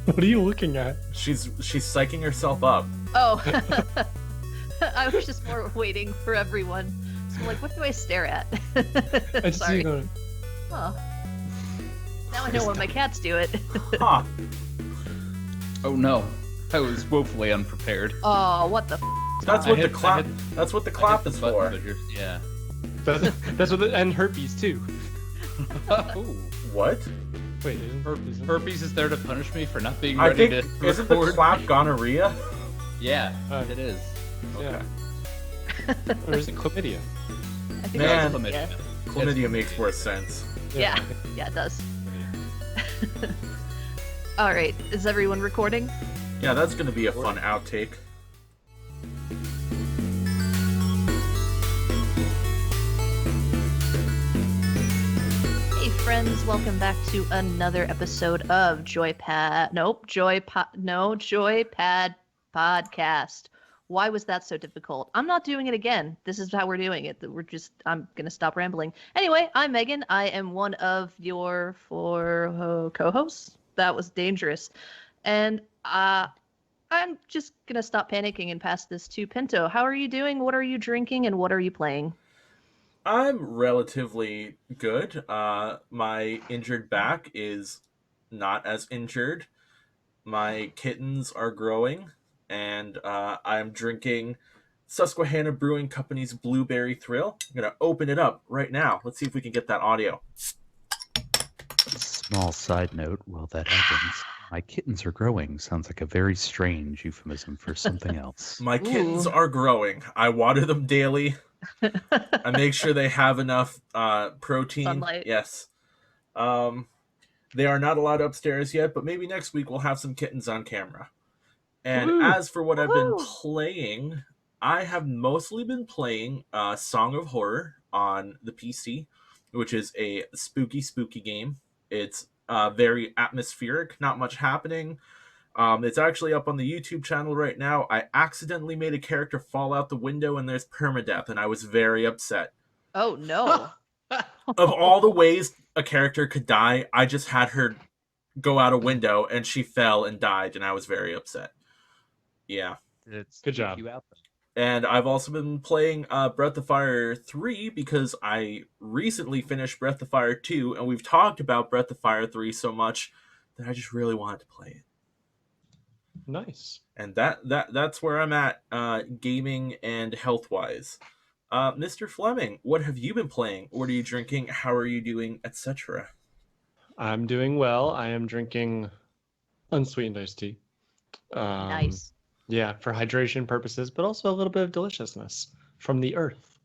What are you looking at? She's psyching herself up. Oh, I was just more waiting for everyone. So I'm like, what do I stare at? I just see Sorry. you going, Oh. Now I know when my cats do it. Huh. Oh no, I was woefully unprepared. Oh, what the? That's I what the hit- I clap. hit- That's what the I clap hit is the button, for. but yeah. that's what and herpes too. Oh, What? Wait, isn't herpes? herpes is there to punish me for not being I ready think to isn't the record? clap gonorrhea? Yeah, Uh, it is. Yeah. Or is it chlamydia? I think Man. that's Chlamydia. Chlamydia makes more sense. Yeah, yeah, it does. All right, is everyone recording? Yeah, that's gonna be a fun outtake. Hey friends, welcome back to another episode of JoyPad Podcast. Why was that so difficult? I'm not doing it again. This is how we're doing it. I'm gonna stop rambling. Anyway, I'm Megan. I am one of your four co-hosts. That was dangerous. And I'm just gonna stop panicking and pass this to Pinto. How are you doing? What are you drinking? And what are you playing? I'm relatively good. My injured back is not as injured. My kittens are growing, and I'm drinking Susquehanna Brewing Company's Blueberry Thrill. I'm gonna open it up right now. Let's see if we can get that audio. Small side note, while that happens, my kittens are growing sounds like a very strange euphemism for something else. My kittens Ooh. are growing. I water them daily. I make sure they have enough protein. Sunlight. Yes. They are not allowed upstairs yet, but maybe next week we'll have some kittens on camera. And Woo! as for what I've been Woohoo! playing, I have mostly been playing Song of Horror on the PC, which is a spooky game. It's very atmospheric, not much happening. It's actually up on the YouTube channel right now. I accidentally made a character fall out the window and there's permadeath, and I was very upset. Oh no. Of all the ways a character could die, I just had her go out a window and she fell and died, and I was very upset. Yeah. It's Good job. You out there. And I've also been playing Breath of Fire 3 because I recently finished Breath of Fire 2, and we've talked about Breath of Fire 3 so much that I just really wanted to play it. Nice. And that's where I'm at, gaming and health-wise. Mr. Fleming, what have you been playing? What are you drinking? How are you doing, etc.? I'm doing well. I am drinking unsweetened iced tea. Nice. Yeah, for hydration purposes, but also a little bit of deliciousness from the earth.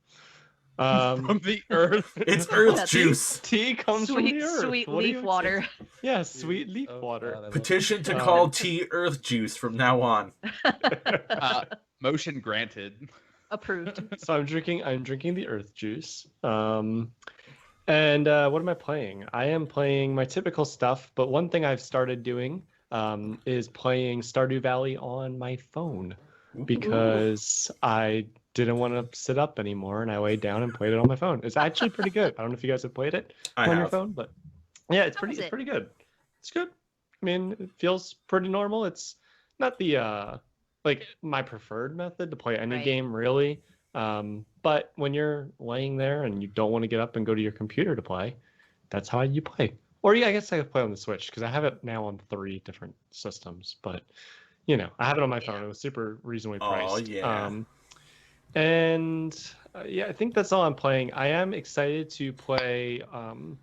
From the earth. It's Earth That's juice. Tea comes from the earth. Sweet What do you leaf water. expect? Yeah, sweet leaf Oh, water. God, I love Petition to Oh. call tea Earth juice from now on. it. Motion granted. Approved. So I'm drinking the earth juice. And what am I playing? I am playing my typical stuff, but one thing I've started doing is playing Stardew Valley on my phone because I didn't want to sit up anymore, and I laid down and played it on my phone. It's actually pretty good. I don't know if you guys have played it I on your have. phone, but yeah, it's How pretty is it's it? pretty good. It's good. I mean, it feels pretty normal. It's not the like my preferred method to play any Right. game really. But when you're laying there and you don't want to get up and go to your computer to play, that's how you play. Or yeah, I guess I could play on the Switch because I have it now on 3 different systems. But you know, I have it on my phone. Yeah. It was super reasonably Oh, priced. yeah. Yeah, I think that's all I'm playing. I am excited to play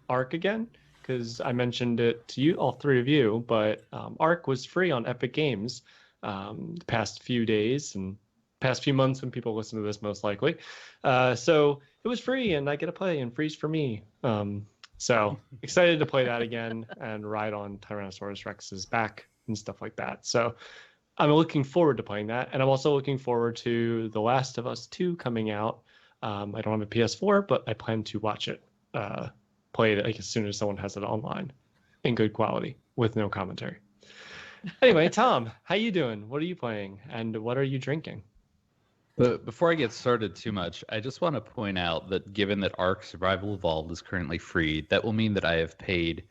Ark again because I mentioned it to you, all 3 of you. But Ark was free on Epic Games the past few days and past few months when people listen to this, most likely. So it was free, and I get to play, and free's for me. So excited to play that again and ride on Tyrannosaurus Rex's back and stuff like that. So I'm looking forward to playing that, and I'm also looking forward to The Last of Us 2 coming out. I don't have a PS4, but I plan to watch it, play it like as soon as someone has it online in good quality with no commentary. Anyway, Tom, how you doing? What are you playing, and what are you drinking? But before I get started too much, I just want to point out that given that Ark Survival Evolved is currently free, that will mean that I have paid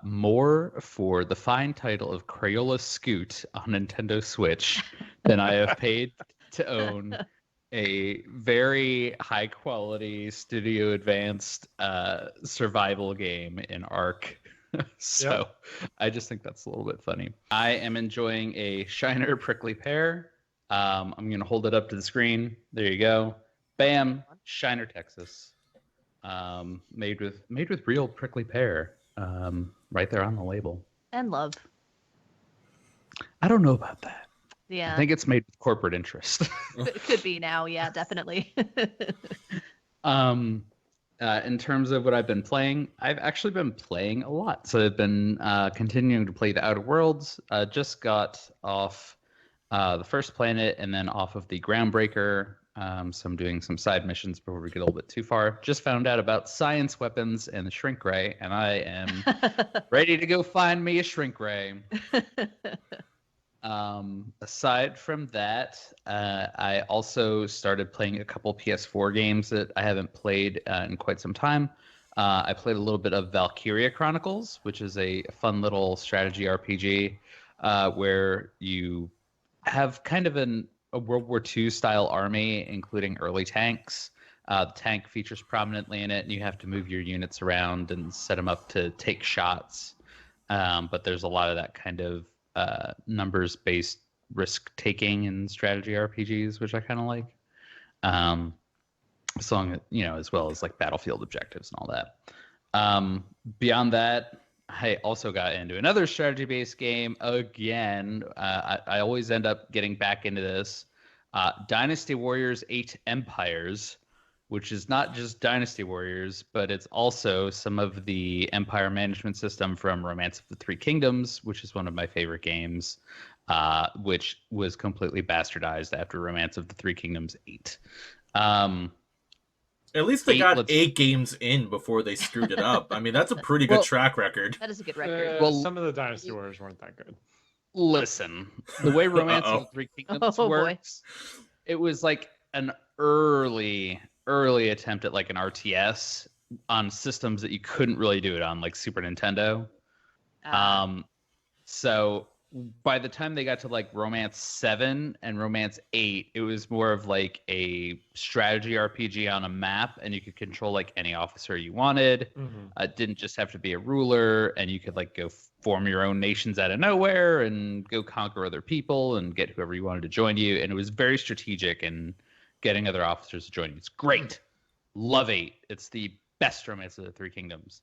more for the fine title of Crayola Scoot on Nintendo Switch than I have paid to own a very high quality studio advanced survival game in Ark. So I just think that's a little bit funny. I am enjoying a Shiner Prickly Pear. I'm going to hold it up to the screen. There you go. Bam, Shiner, Texas. Made with real prickly pear. Right there on the label. And love. I don't know about that. Yeah. I think it's made with corporate interest. Could be now. Yeah, definitely. In terms of what I've been playing, I've actually been playing a lot. So I've been continuing to play the Outer Worlds. Just got off the first planet and then off of the Groundbreaker. So I'm doing some side missions before we get a little bit too far. Just found out about science weapons and the shrink ray, and I am ready to go find me a shrink ray. Aside from that, I also started playing a couple PS4 games that I haven't played in quite some time. I played a little bit of Valkyria Chronicles, which is a fun little strategy RPG where you have kind of a World War II style army, including early tanks. The tank features prominently in it, and you have to move your units around and set them up to take shots. But there's a lot of that kind of numbers-based risk-taking in strategy RPGs, which I kind of like. As well as like battlefield objectives and all that. Beyond that, I also got into another strategy-based game again. I always end up getting back into this. Dynasty Warriors 8 Empires, which is not just Dynasty Warriors, but it's also some of the empire management system from Romance of the Three Kingdoms, which is one of my favorite games, which was completely bastardized after Romance of the Three Kingdoms 8. At least they got 8 games in before they screwed it up. I mean, that's a pretty good track record. That is a good record. Well, some of the Dynasty Warriors weren't that good. Listen, the way Romance of the Three Kingdoms works, it was like an early attempt at like an RTS on systems that you couldn't really do it on, like Super Nintendo. So by the time they got to like Romance 7 and Romance 8, it was more of like a strategy RPG on a map, and you could control like any officer you wanted. It didn't just have to be a ruler, and you could like go form your own nations out of nowhere and go conquer other people and get whoever you wanted to join you. And it was very strategic in getting other officers to join you. It's great. Love 8. It's the best Romance of the Three Kingdoms.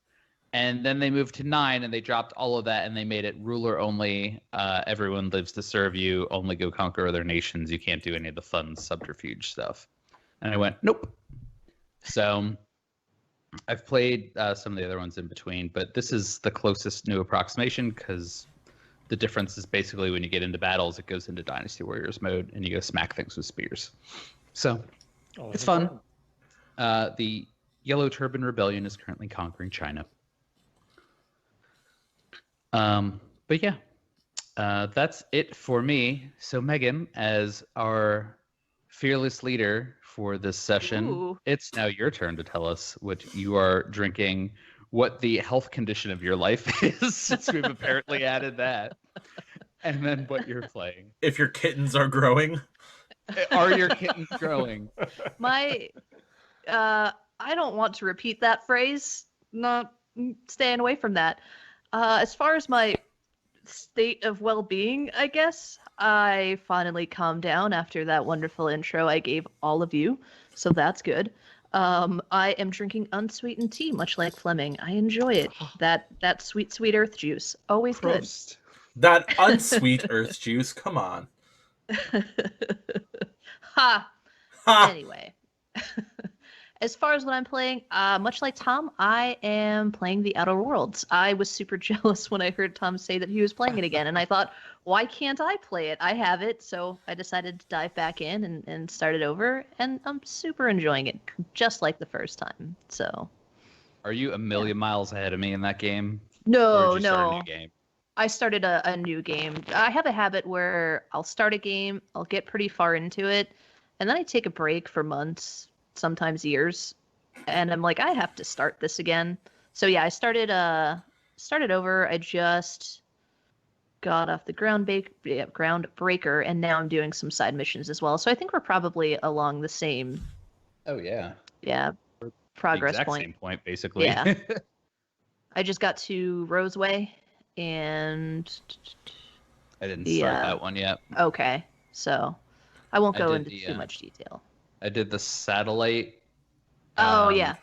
And then they moved to 9, and they dropped all of that, and they made it ruler only. Everyone lives to serve you. Only go conquer other nations. You can't do any of the fun subterfuge stuff. And I went, nope. So I've played some of the other ones in between, but this is the closest new approximation, because the difference is basically when you get into battles, it goes into Dynasty Warriors mode, and you go smack things with spears. So it's fun. The Yellow Turban Rebellion is currently conquering China. But yeah, that's it for me. So Megan, as our fearless leader for this session, it's now your turn to tell us what you are drinking, what the health condition of your life is, since we've apparently added that, and then what you're playing. If your kittens are growing. Are your kittens growing? I don't want to repeat that phrase. Not staying away from that. As far as my state of well-being, I guess, I finally calmed down after that wonderful intro I gave all of you, so that's good. I am drinking unsweetened tea, much like Fleming. I enjoy it. That sweet earth juice. Always Prost. good. That unsweet earth juice, come on. Ha! Ha! Anyway. As far as what I'm playing, much like Tom, I am playing The Outer Worlds. I was super jealous when I heard Tom say that he was playing it again, and I thought, why can't I play it? I have it, so I decided to dive back in and start it over, and I'm super enjoying it, just like the first time. So, are you a million miles ahead of me in that game? No, or did you start a no. new game? I started a new game. I have a habit where I'll start a game, I'll get pretty far into it, and then I take a break for months, sometimes years, and I'm like, I have to start this again. So yeah, I started started over. I just got off the groundbreaker, and now I'm doing some side missions as well. So I think we're probably along the same, Oh yeah. progress the exact point. same point, basically. Yeah. I just got to Roseway, and I didn't start that one yet. okay, so I won't I go did into too much detail. I did the satellite. Oh yeah.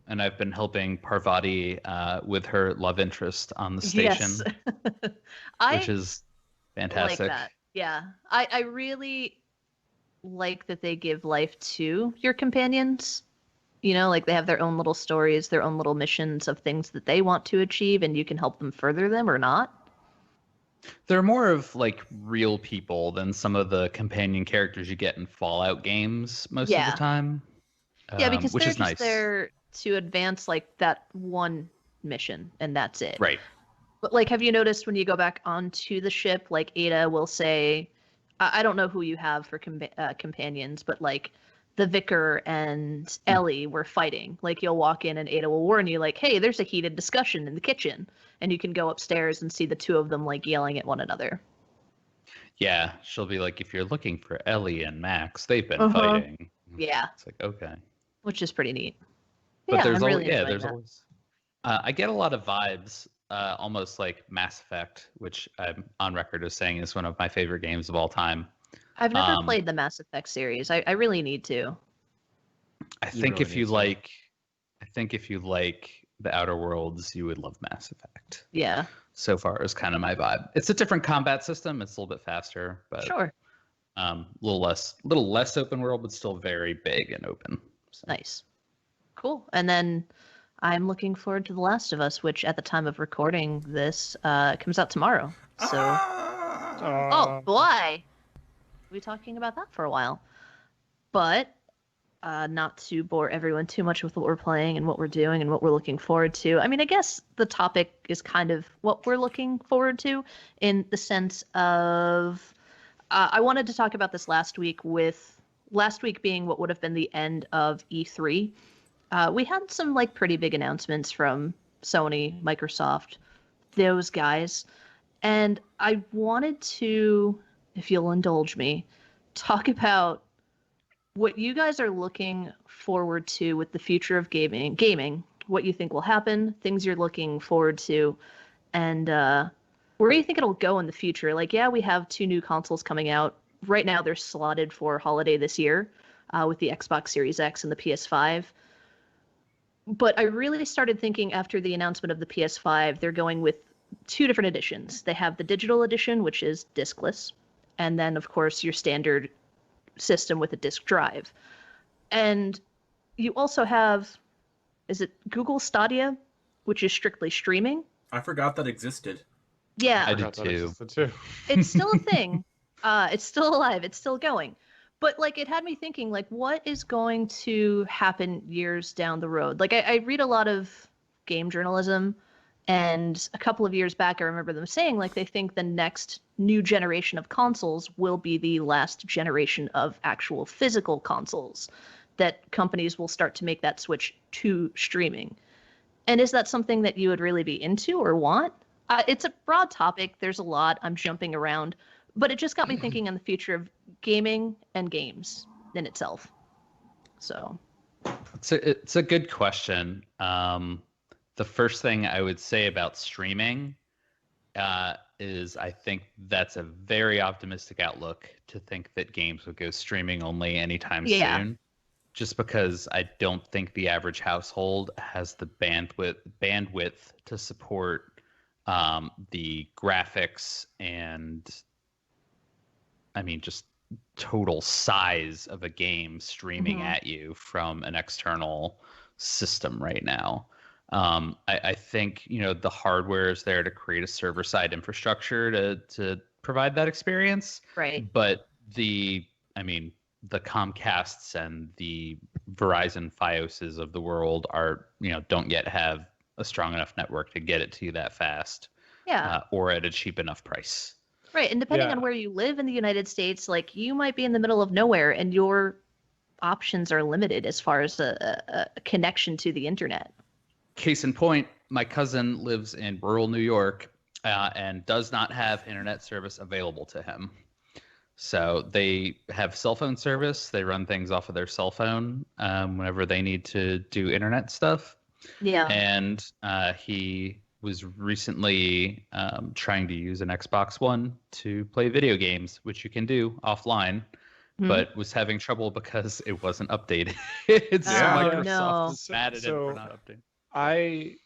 And I've been helping Parvati with her love interest on the station, Yes. which is fantastic. Like that. Yeah. I really like that they give life to your companions. You know, like they have their own little stories, their own little missions of things that they want to achieve, and you can help them further them or not. They're more of like real people than some of the companion characters you get in Fallout games most of the time. Yeah, because which they're is just nice. there to advance like that one mission, and that's it. Right. But like, have you noticed when you go back onto the ship, like Ada will say, I don't know who you have for companions, but like the vicar and Ellie were fighting. Like you'll walk in and Ada will warn you, like, hey, there's a heated discussion in the kitchen, and you can go upstairs and see the two of them like yelling at one another. Yeah, she'll be like, if you're looking for Ellie and Max, they've been fighting. Yeah, It's like, okay. which is pretty neat. But Yeah, there's I'm really always, enjoying there's that. always. I get a lot of vibes, almost like Mass Effect, which I'm on record as saying is one of my favorite games of all time. I've never played the Mass Effect series. I really need to. I think if you like the Outer Worlds, you would love Mass Effect. Yeah. So far is kind of my vibe. It's a different combat system. It's a little bit faster, but Sure. a little less open world, but still very big and open. So. Nice. Cool. And then I'm looking forward to The Last of Us, which at the time of recording this comes out tomorrow. So, oh boy, we'll be talking about that for a while. But not to bore everyone too much with what we're playing and what we're doing and what we're looking forward to. I mean, I guess the topic is kind of what we're looking forward to in the sense of I wanted to talk about this last week, with last week being what would have been the end of E3. We had some like pretty big announcements from Sony, Microsoft, those guys. And I wanted to, if you'll indulge me, talk about what you guys are looking forward to with the future of gaming, what you think will happen, things you're looking forward to, and where do you think it'll go in the future? Like, yeah, we have 2 new consoles coming out. Right now they're slotted for holiday this year with the Xbox Series X and the PS5. But I really started thinking after the announcement of the PS5, they're going with 2 different editions. They have the digital edition, which is discless, and then, of course, your standard system with a disk drive. And you also have, is it Google Stadia, which is strictly streaming? I forgot that existed. Yeah. I did too. It's still a thing. It's still alive. It's still going. But like, it had me thinking, like, what is going to happen years down the road? Like, I read a lot of game journalism, and a couple of years back, I remember them saying, like, they think the next new generation of consoles will be the last generation of actual physical consoles, that companies will start to make that switch to streaming. And is that something that you would really be into or want? It's a broad topic. There's a lot. I'm jumping around. But it just got me thinking on the future of gaming and games in itself. So It's a good question. The first thing I would say about streaming is I think that's a very optimistic outlook to think that games would go streaming only anytime soon. Just because I don't think the average household has the bandwidth to support the graphics and, I mean, just total size of a game streaming at you from an external system right now. I think, you know, the hardware is there to create a server-side infrastructure to provide that experience. Right. But the Comcasts and the Verizon Fioses of the world don't yet have a strong enough network to get it to you that fast. Yeah. Or at a cheap enough price. Right. And depending on where you live in the United States, like, you might be in the middle of nowhere and your options are limited as far as a connection to the internet. Case in point, my cousin lives in rural New York and does not have internet service available to him. So they have cell phone service. They run things off of their cell phone whenever they need to do internet stuff. Yeah. And he was recently trying to use an Xbox One to play video games, which you can do offline, but was having trouble because it wasn't updated. So Microsoft no. is mad at him for not updating. I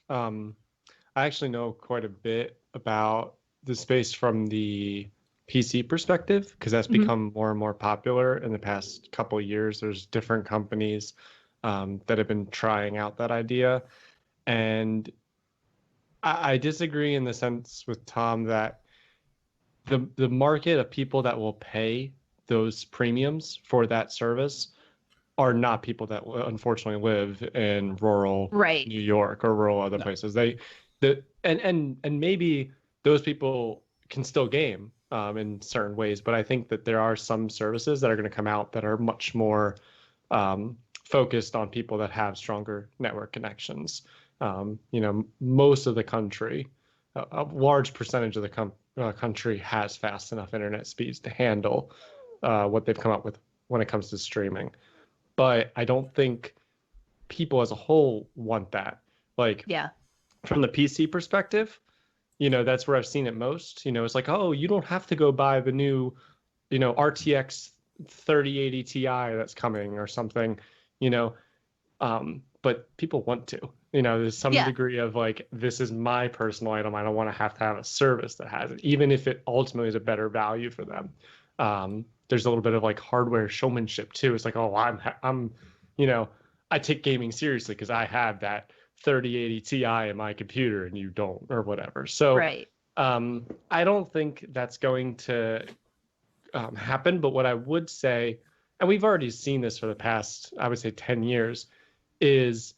actually know quite a bit about the space from the PC perspective, because that's become more and more popular in the past couple of years. There's different companies that have been trying out that idea, and I disagree in the sense with Tom that the market of people that will pay those premiums for that service are not people that unfortunately live in rural New York or rural other places. And maybe those people can still game in certain ways, but I think that there are some services that are going to come out that are much more focused on people that have stronger network connections. Most of the country, a large percentage of the country has fast enough internet speeds to handle what they've come up with when it comes to streaming. But I don't think people as a whole want that. Like, from the PC perspective, that's where I've seen it most. It's like, oh, you don't have to go buy the new, RTX 3080 Ti that's coming or something, but people want to. There's some degree of like, this is my personal item. I don't want to have a service that has it, even if it ultimately is a better value for them. There's a little bit of like hardware showmanship too. It's like, oh, I'm I take gaming seriously because I have that 3080 Ti in my computer and you don't, or whatever. So I don't think that's going to happen. But what I would say, and we've already seen this for the past, I would say 10 years, is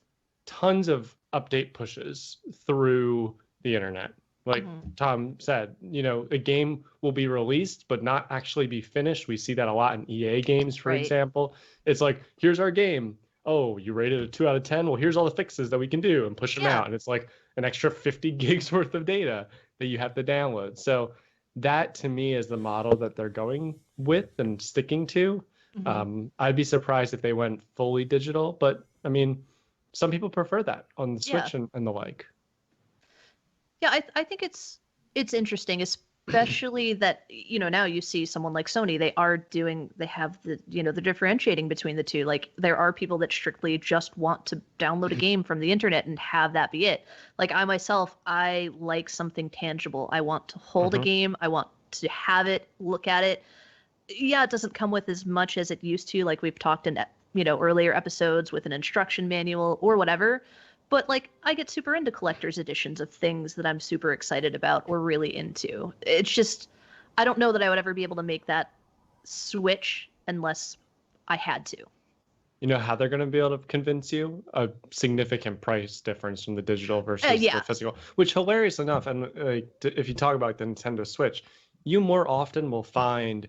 tons of update pushes through the internet. Like Tom said, a game will be released but not actually be finished. We see that a lot in EA games, for example. It's like, here's our game. Oh, you rated a 2 out of 10? Well, here's all the fixes that we can do, and push them out. And it's like an extra 50 gigs worth of data that you have to download. So that, to me, is the model that they're going with and sticking to. I'd be surprised if they went fully digital, but I mean, some people prefer that on the Switch and the like. Yeah, I think it's interesting, especially that, now you see someone like Sony, they have the, the differentiating between the two. Like, there are people that strictly just want to download a game from the internet and have that be it. Like, I myself, I like something tangible. I want to hold a game. I want to have it, look at it. Yeah, it doesn't come with as much as it used to, like we've talked in, earlier episodes, with an instruction manual or whatever. But like, I get super into collector's editions of things that I'm super excited about or really into. It's just, I don't know that I would ever be able to make that switch unless I had to. You know how they're going to be able to convince you? A significant price difference from the digital versus the physical, which, hilarious enough, and if you talk about the Nintendo Switch, you more often will find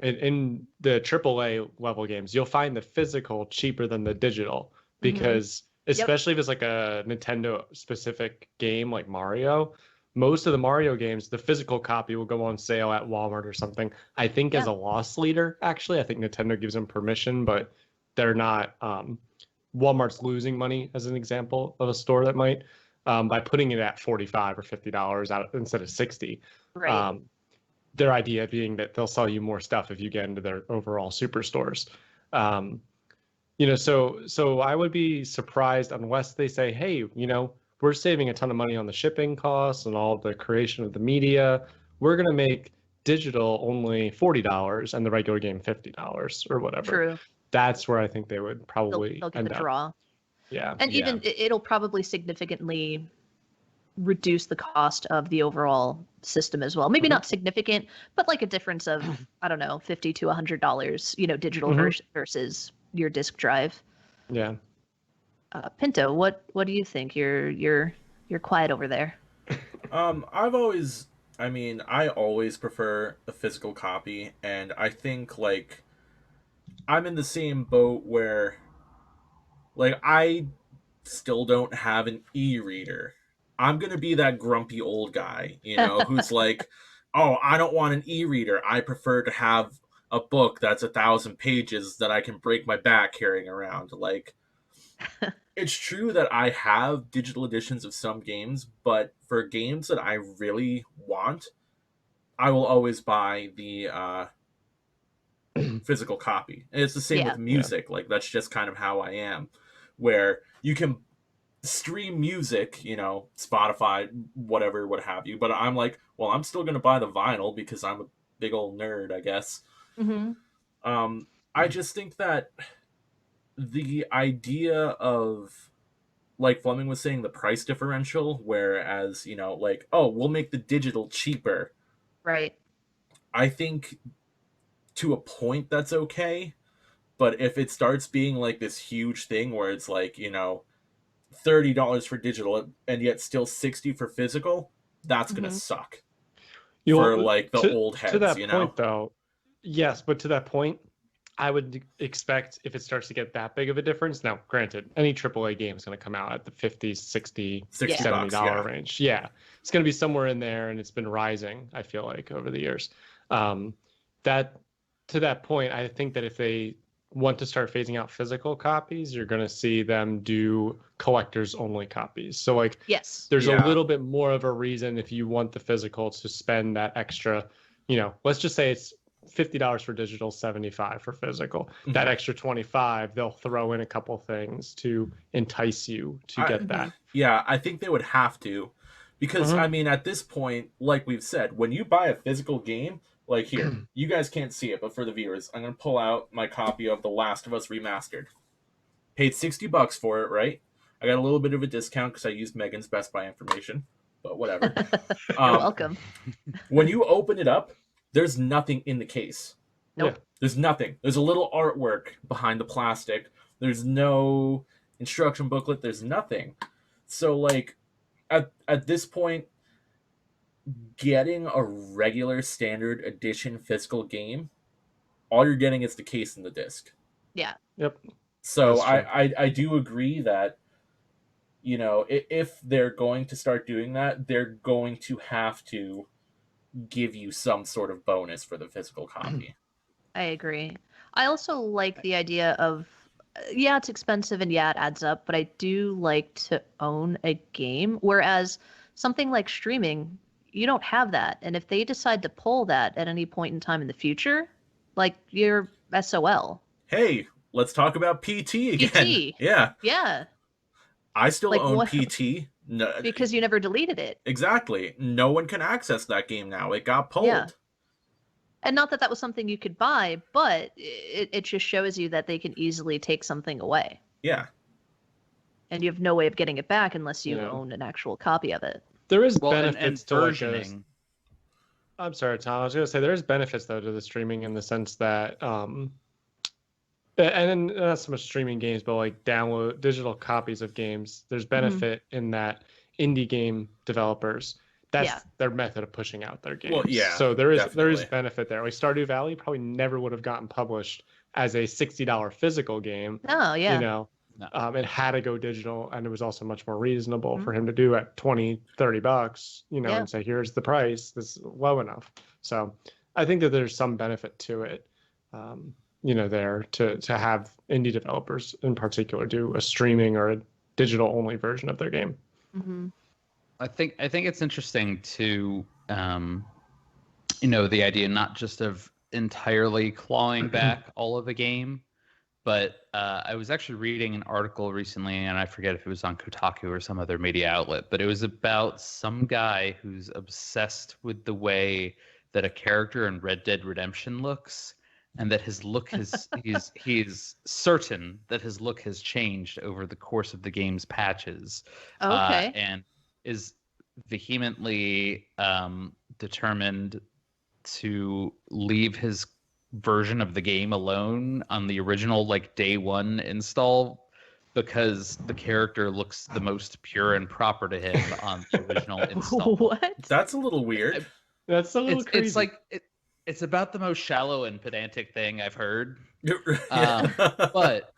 in the AAA level games, you'll find the physical cheaper than the digital, because especially if it's like a Nintendo specific game like Mario, most of the Mario games, the physical copy will go on sale at Walmart or something. I think as a loss leader, actually, I think Nintendo gives them permission, but they're not, Walmart's losing money, as an example of a store that might, by putting it at $45 or $50 out instead of $60. Right. Their idea being that they'll sell you more stuff if you get into their overall superstores. So I would be surprised unless they say, hey, we're saving a ton of money on the shipping costs and all the creation of the media. We're going to make digital only $40 and the regular game $50 or whatever. True. That's where I think they would probably they'll get the draw. Yeah. And even it'll probably significantly reduce the cost of the overall system as well. Maybe not significant, but like a difference of, I don't know, $50 to $100, digital versus your disk drive. Yeah. Pinto, what do you think? You're quiet over there. I always prefer a physical copy, and I think like I'm in the same boat where like I still don't have an e-reader I'm gonna be that grumpy old guy, who's like, oh, I don't want an e-reader. I prefer to have a book that's 1,000 pages that I can break my back carrying around. Like, it's true that I have digital editions of some games, but for games that I really want, I will always buy the physical copy. And it's the same with music. Like, that's just kind of how I am, where you can stream music, Spotify, whatever, what have you. But I'm like, well, I'm still going to buy the vinyl because I'm a big old nerd, I guess. I just think that the idea of, like Fleming was saying, the price differential, whereas, like, oh, we'll make the digital cheaper. Right. I think to a point that's okay. But if it starts being like this huge thing where it's like, $30 for digital and yet still $60 for physical, that's gonna suck for like the old heads. To that point, though, yes, but to that point, I would expect if it starts to get that big of a difference. Now, granted, any AAA game is going to come out at the $50, $60, $70 range. Yeah, it's going to be somewhere in there, and it's been rising, I feel like, over the years. That to that point, I think that if they want to start phasing out physical copies, you're going to see them do collectors only copies. So like, there's a little bit more of a reason if you want the physical to spend that extra, let's just say it's $50 for digital, $75 for physical. That extra $25, they'll throw in a couple things to entice you to get that. Yeah, I think they would have to, because I mean, at this point, like we've said, when you buy a physical game, like here, you guys can't see it, but for the viewers, I'm gonna pull out my copy of The Last of Us Remastered. Paid $60 for it, right? I got a little bit of a discount because I used Megan's Best Buy information, but whatever. You're welcome. When you open it up, there's nothing in the case. Nope. There's nothing. There's a little artwork behind the plastic. There's no instruction booklet. There's nothing. So, like, at this point, getting a regular standard edition physical game, all you're getting is the case and the disc. Yeah. Yep. So I do agree that, if they're going to start doing that, they're going to have to give you some sort of bonus for the physical copy. I agree. I also like the idea of, it's expensive and it adds up, but I do like to own a game. Whereas something like streaming, you don't have that. And if they decide to pull that at any point in time in the future, like, you're SOL. Hey, let's talk about PT again. PT. Yeah. Yeah. I still own PT. No, because you never deleted it. Exactly. No one can access that game now. It got pulled. Yeah. And not that that was something you could buy, but it just shows you that they can easily take something away. Yeah. And you have no way of getting it back unless you own an actual copy of it. There is benefits to versioning. I'm sorry, Tom. I was going to say there is benefits though to the streaming in the sense that, and not so much streaming games, but like download digital copies of games. There's benefit in that indie game developers. That's their method of pushing out their games. Well, yeah. So there is benefit there. Like Stardew Valley probably never would have gotten published as a $60 physical game. Oh yeah. No. It had to go digital, and it was also much more reasonable for him to do at $20-$30, and say, here's the price. This is low enough. So I think that there's some benefit to it, there to have indie developers in particular do a streaming or a digital only version of their game. Mm-hmm. I think it's interesting to, the idea not just of entirely clawing back all of a game, but I was actually reading an article recently, and I forget if it was on Kotaku or some other media outlet, but it was about some guy who's obsessed with the way that a character in Red Dead Redemption looks, and that his look he's certain that his look has changed over the course of the game's patches. Okay. And is vehemently determined to leave his version of the game alone on the original day one install because the character looks the most pure and proper to him on the original install. What? That's a little weird. That's a little crazy. It's about the most shallow and pedantic thing I've heard. Yeah. But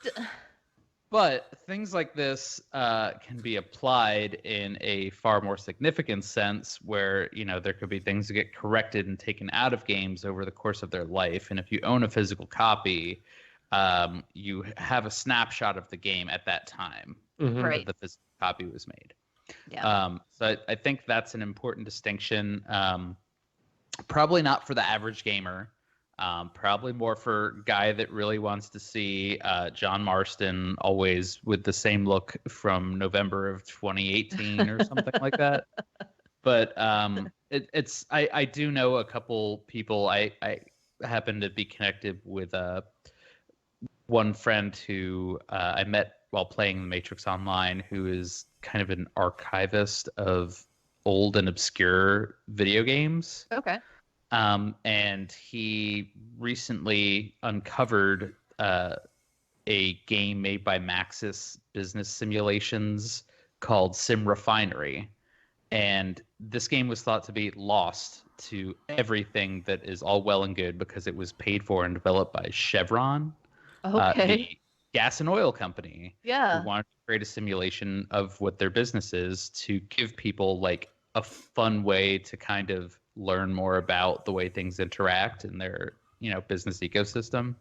But things like this can be applied in a far more significant sense where, there could be things that get corrected and taken out of games over the course of their life. And if you own a physical copy, you have a snapshot of the game at that time Right. that the physical copy was made. Yeah. So I think that's an important distinction. Probably not for the average gamer. Probably more for guy that really wants to see John Marston always with the same look from November of 2018 or something like that. But I do know a couple people. I happen to be connected with one friend who I met while playing The Matrix Online, who is kind of an archivist of old and obscure video games. Okay. And he recently uncovered a game made by Maxis Business Simulations called Sim Refinery. And this game was thought to be lost to everything that is all well and good because it was paid for and developed by Chevron, Okay. the gas and oil company, Yeah. who wanted to create a simulation of what their business is to give people like a fun way to kind of learn more about the way things interact in their, business ecosystem.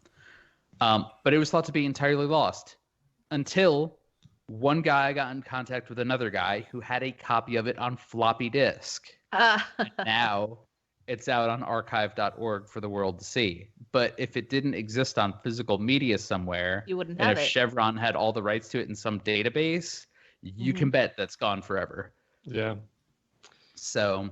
But it was thought to be entirely lost until one guy got in contact with another guy who had a copy of it on floppy disk. Now it's out on archive.org for the world to see. But if it didn't exist on physical media somewhere, You wouldn't and have if it. Chevron had all the rights to it in some database, you can bet that's gone forever. Yeah. So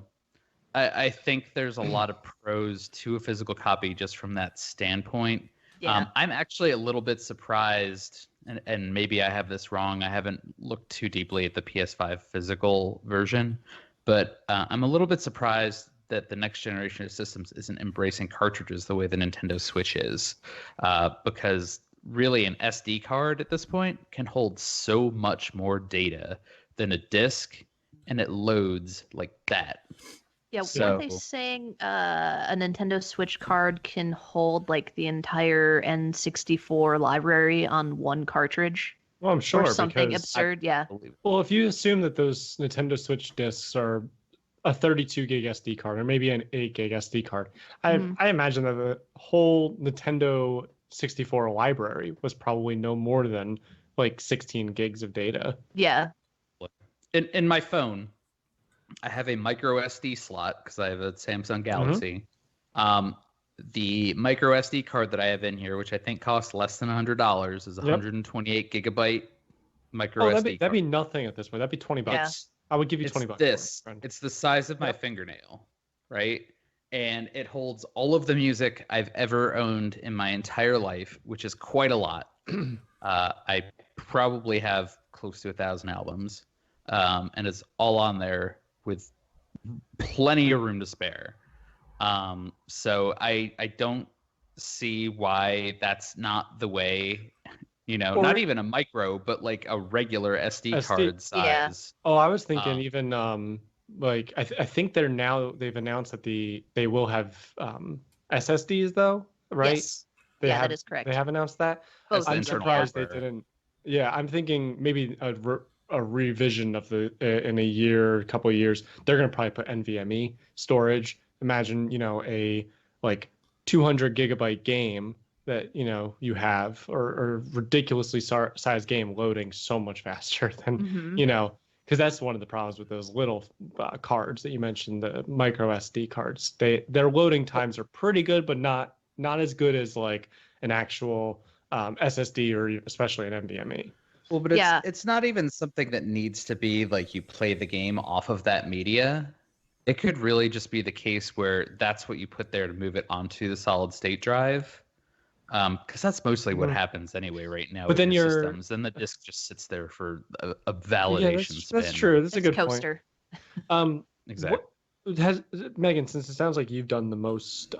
I think there's a lot of pros to a physical copy just from that standpoint. Yeah. I'm actually a little bit surprised, and maybe I have this wrong. I haven't looked too deeply at the PS5 physical version, but I'm a little bit surprised that the next generation of systems isn't embracing cartridges the way the Nintendo Switch is, because really an SD card at this point can hold so much more data than a disc, and it loads like that. Yeah, So- weren't they saying a Nintendo Switch card can hold like the entire N64 library on one cartridge Well, I'm sure or something because absurd? Yeah. well, if you assume that those Nintendo Switch discs are a 32 gig SD card or maybe an 8 gig SD card, Mhm. I imagine that the whole Nintendo 64 library was probably no more than like 16 gigs of data. Yeah. In my phone, I have a micro SD slot because I have a Samsung Galaxy. The micro SD card that I have in here, which I think costs less than $100, is 128 gigabyte micro Oh, SD that'd be card. nothing at this point. That'd be 20 Yeah. bucks. I would give you It's 20 bucks. for it, this. friend. It's the size of my Yep. fingernail, right? And it holds all of the music I've ever owned in my entire life, which is quite a lot. I probably have close to 1,000 albums, and it's all on there with plenty of room to spare. So I don't see why that's not the way, Or- not even a micro, but like a regular SD SD card Yeah. size. Oh, I was thinking Um, even like I think they've announced that they will have SSDs though, right? Yes. They Yeah, have, that is correct. They have announced that. Both the I'm of them, internal yeah. surprised they hardware. didn't. Yeah, I'm thinking maybe a revision of the in a year, couple of years. They're gonna probably put NVMe storage. Imagine a like 200 gigabyte game that you have or ridiculously sized game loading so much faster than Mhm. because that's one of the problems with those little cards that you mentioned, the micro SD cards. Their loading times are pretty good, but not as good as like an actual SSD or especially an NVMe. Well, but Yeah. it's not even something that needs to be like you play the game off of that media. It could really just be the case where that's what you put there to move it onto the solid state drive. Because that's mostly what Mhm. happens anyway right now. But with then your you're- systems, then the disk just sits there for a Yeah, validation spin. that's true. That's a It's a good point. coaster. Exactly. Megan, since it sounds like you've done the most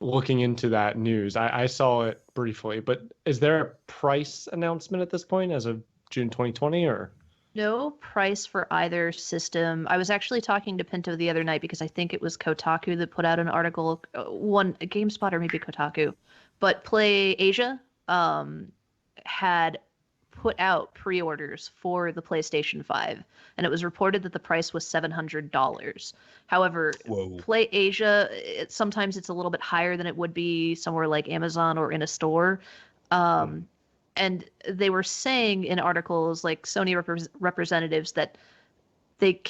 looking into that news, I saw it briefly, but is there a price announcement at this point as of June 2020 or? No price for either system. I was actually talking to Pinto the other night because I think it was Kotaku that put out an article, GameSpot or maybe Kotaku, but Play Asia had put out pre-orders for the PlayStation 5, and it was reported that the price was $700. However, Whoa. Play Asia, sometimes it's a little bit higher than it would be somewhere like Amazon or in a store. And they were saying in articles, like Sony representatives, that they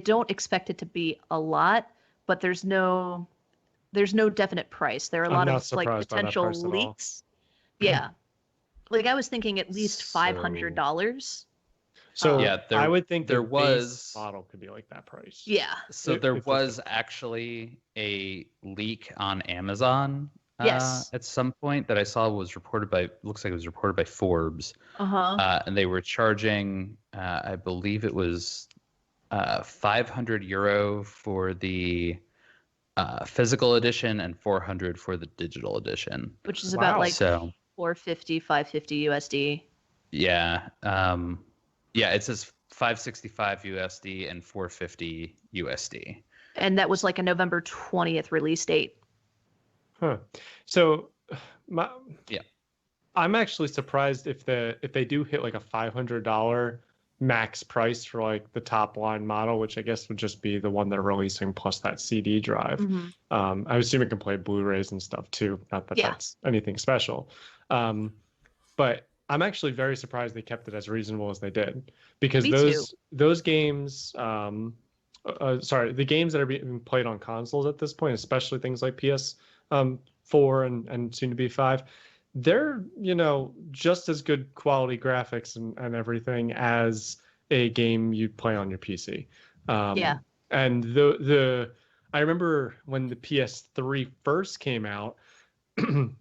don't expect it to be a lot, but there's no definite price. There are a lot of like potential leaks. Yeah. Like I was thinking at least $500. So Yeah, I would think there the was base model could be like that price. Yeah. So there was actually a leak on Amazon Yes. at some point that I saw was reported by, looks like it was reported by Forbes. Uh-huh. And they were charging, I believe it was €500 for the physical edition and 400 for the digital edition. Which is about like so, 450, 550 USD. Yeah. Yeah, it says 565 USD and 450 USD. And that was like a November 20th release date. Huh. So, Yeah. I'm actually surprised if they do hit like a $500 max price for like the top line model, which I guess would just be the one they're releasing plus that CD drive. Mm-hmm. I assume it can play Blu-rays and stuff too. Not that that's anything special. But I'm actually very surprised they kept it as reasonable as they did, because those games, the games that are being played on consoles at this point, especially things like PS4 and soon to be 5, they're, just as good quality graphics and everything as a game you'd play on your PC. And I remember when the PS3 first came out,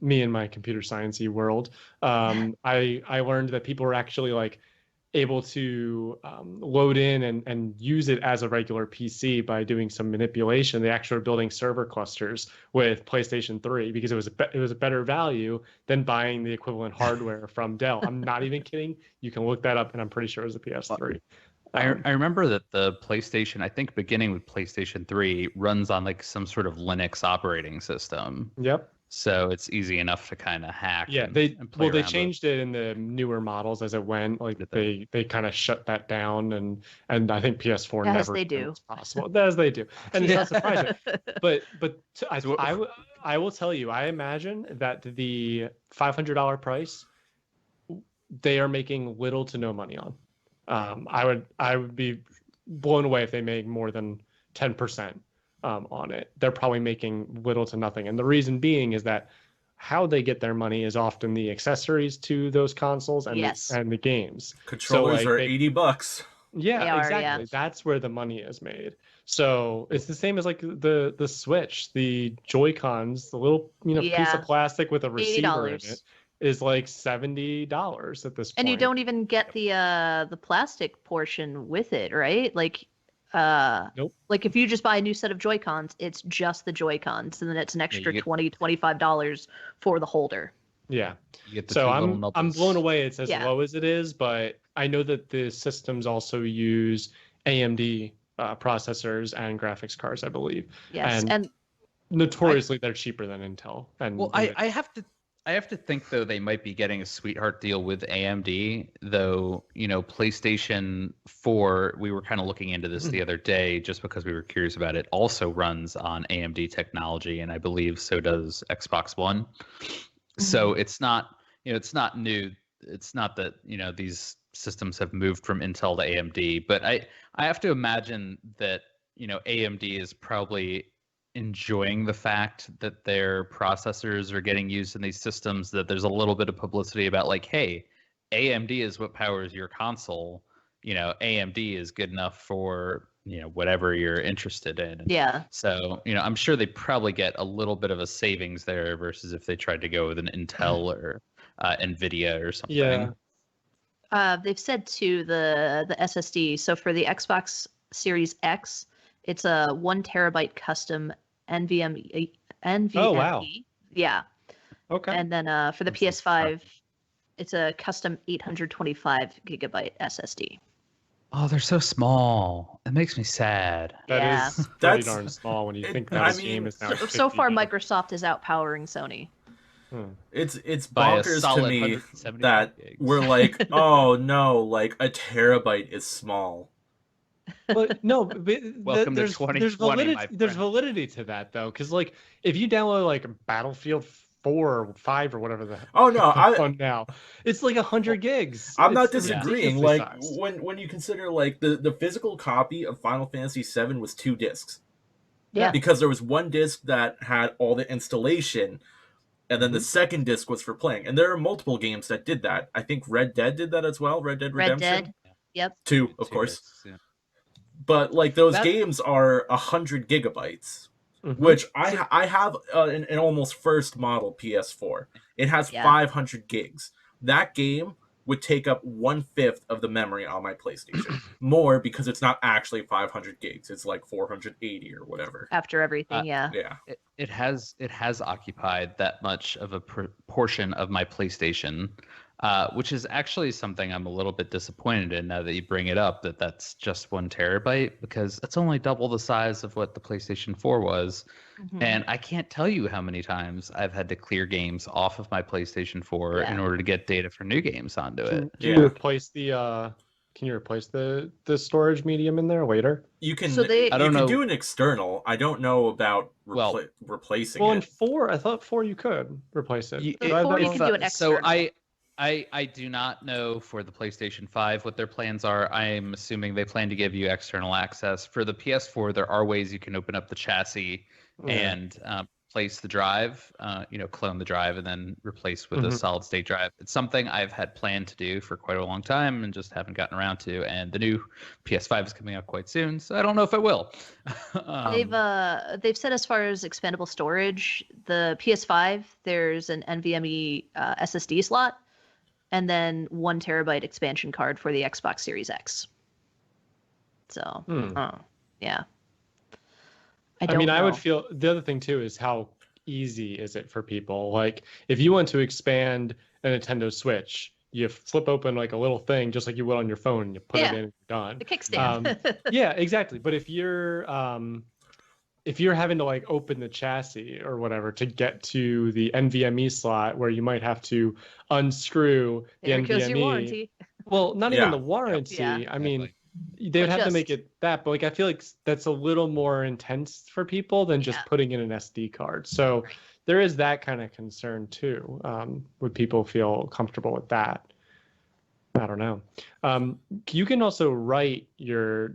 me and my computer sciencey world, I learned that people were actually like able to load in and use it as a regular PC by doing some manipulation. They actually were building server clusters with PlayStation 3 because it was a better value than buying the equivalent hardware from Dell. I'm not even kidding. You can look that up, and I'm pretty sure it was a PS3. I remember that the PlayStation, I think beginning with PlayStation 3, runs on like some sort of Linux operating system. Yep. So it's easy enough to kind of hack. Yeah, and they play they around changed it in the newer models as it went. Like they kind of shut that down, and I think PS4 As never they do. was possible. As they do, and it's not surprising. But I will tell you, I imagine that the $500 price they are making little to no money on. I would be blown away if they make more than 10%. On it. They're probably making little to nothing. And the reason being is that how they get their money is often the accessories to those consoles and the games. Controllers are $80. Yeah, exactly. That's where the money is made. So it's the same as like the Switch, the Joy-Cons, the little piece of plastic with a receiver in it is like $70 at this point. And you don't even get the plastic portion with it, right? Like nope. Like if you just buy a new set of Joy-Cons, it's just the Joy-Cons, and then it's an extra $20-$25 for the holder. Yeah. So I'm blown away it's as low as it is, but I know that the systems also use AMD processors and graphics cards, I believe. Yes, and notoriously they're cheaper than Intel. And I have to think, though, they might be getting a sweetheart deal with AMD, though, PlayStation 4, we were kind of looking into this the other day just because we were curious about it, also runs on AMD technology, and I believe so does Xbox One. So it's not, it's not new. It's not that, these systems have moved from Intel to AMD, but I have to imagine that, AMD is probably enjoying the fact that their processors are getting used in these systems, that there's a little bit of publicity about like, hey, AMD is what powers your console. AMD is good enough for, whatever you're interested in. Yeah. So, I'm sure they probably get a little bit of a savings there versus if they tried to go with an Intel or NVIDIA or something. Yeah. They've said too, the SSD. So for the Xbox Series X, it's a 1 terabyte custom NVMe. Oh, wow. Yeah. Okay. And then for the PS5, it's a custom 825 gigabyte SSD. Oh, they're so small. It makes me sad. That is pretty darn small when you think that game is now. So far, Microsoft is outpowering Sony. It's By a bonkers to solid me 175 that gigs. we're like, oh no, like a terabyte is small. But no, but Welcome to there's 2020, my there's friend. validity to that though, because like if you download like Battlefield 4 or 5 or whatever the Oh no, they're on now, it's like 100 gigs. I'm not It's disagreeing. ridiculously Like sized. when you consider like the physical copy of Final Fantasy VII was 2 discs. Yeah. Because there was one disc that had all the installation, and then the second disc was for playing. And there are multiple games that did that. I think Red Dead did that as well. Red Dead Red Redemption. Dead. Yep. 2, of 2 course. discs, yeah. But like those That- games are 100 gigabytes, Mhm. which I have an almost first model PS4. It has Yeah. 500 gigs. That game would take up 1/5 of the memory on my PlayStation. More because it's not actually 500 gigs. It's like 480 or whatever. After everything, yeah. Yeah. It has occupied that much of a portion of my PlayStation, which is actually something I'm a little bit disappointed in now that you bring it up, that's just 1 terabyte, because that's only double the size of what the PlayStation 4 was. Mhm. And I can't tell you how many times I've had to clear games off of my PlayStation 4 Yeah. in order to get data for new games onto it. Can you Yeah. replace the storage medium in there later? You can So they- I don't you can know. do an external. I don't know about Well- replacing Well, in it. 4, I thought 4 you could replace it. You- Did I have 4 that you wrong? can do an So external. I do not know for the PlayStation 5 what their plans are. I'm assuming they plan to give you external access. For the PS4, there are ways you can open up the chassis Yeah. and place the drive, clone the drive and then replace with a Mhm. solid state drive. It's something I've had planned to do for quite a long time and just haven't gotten around to. And the new PS5 is coming out quite soon, so I don't know if it will. They've said as far as expandable storage, the PS5 there's an NVMe SSD slot, and then 1 terabyte expansion card for the Xbox Series X. So, yeah. I mean, I know. would feel the other thing too is how easy is it for people? Like, if you want to expand a Nintendo Switch, you flip open like a little thing, just like you would on your phone, and you put it Yeah. in, and you're done. The kickstand. Yeah, exactly. But if you're having to like open the chassis or whatever to get to the NVMe slot, where you might have to unscrew the There NVMe. goes your warranty. Well, not Yeah. even the warranty. Yeah. I mean, Exactly. they would But have to make just- it that, but like I feel like that's a little more intense for people than just Yeah. putting in an SD card. So Right. there is that kind of concern too. Would people feel comfortable with that? I don't know. You can also write your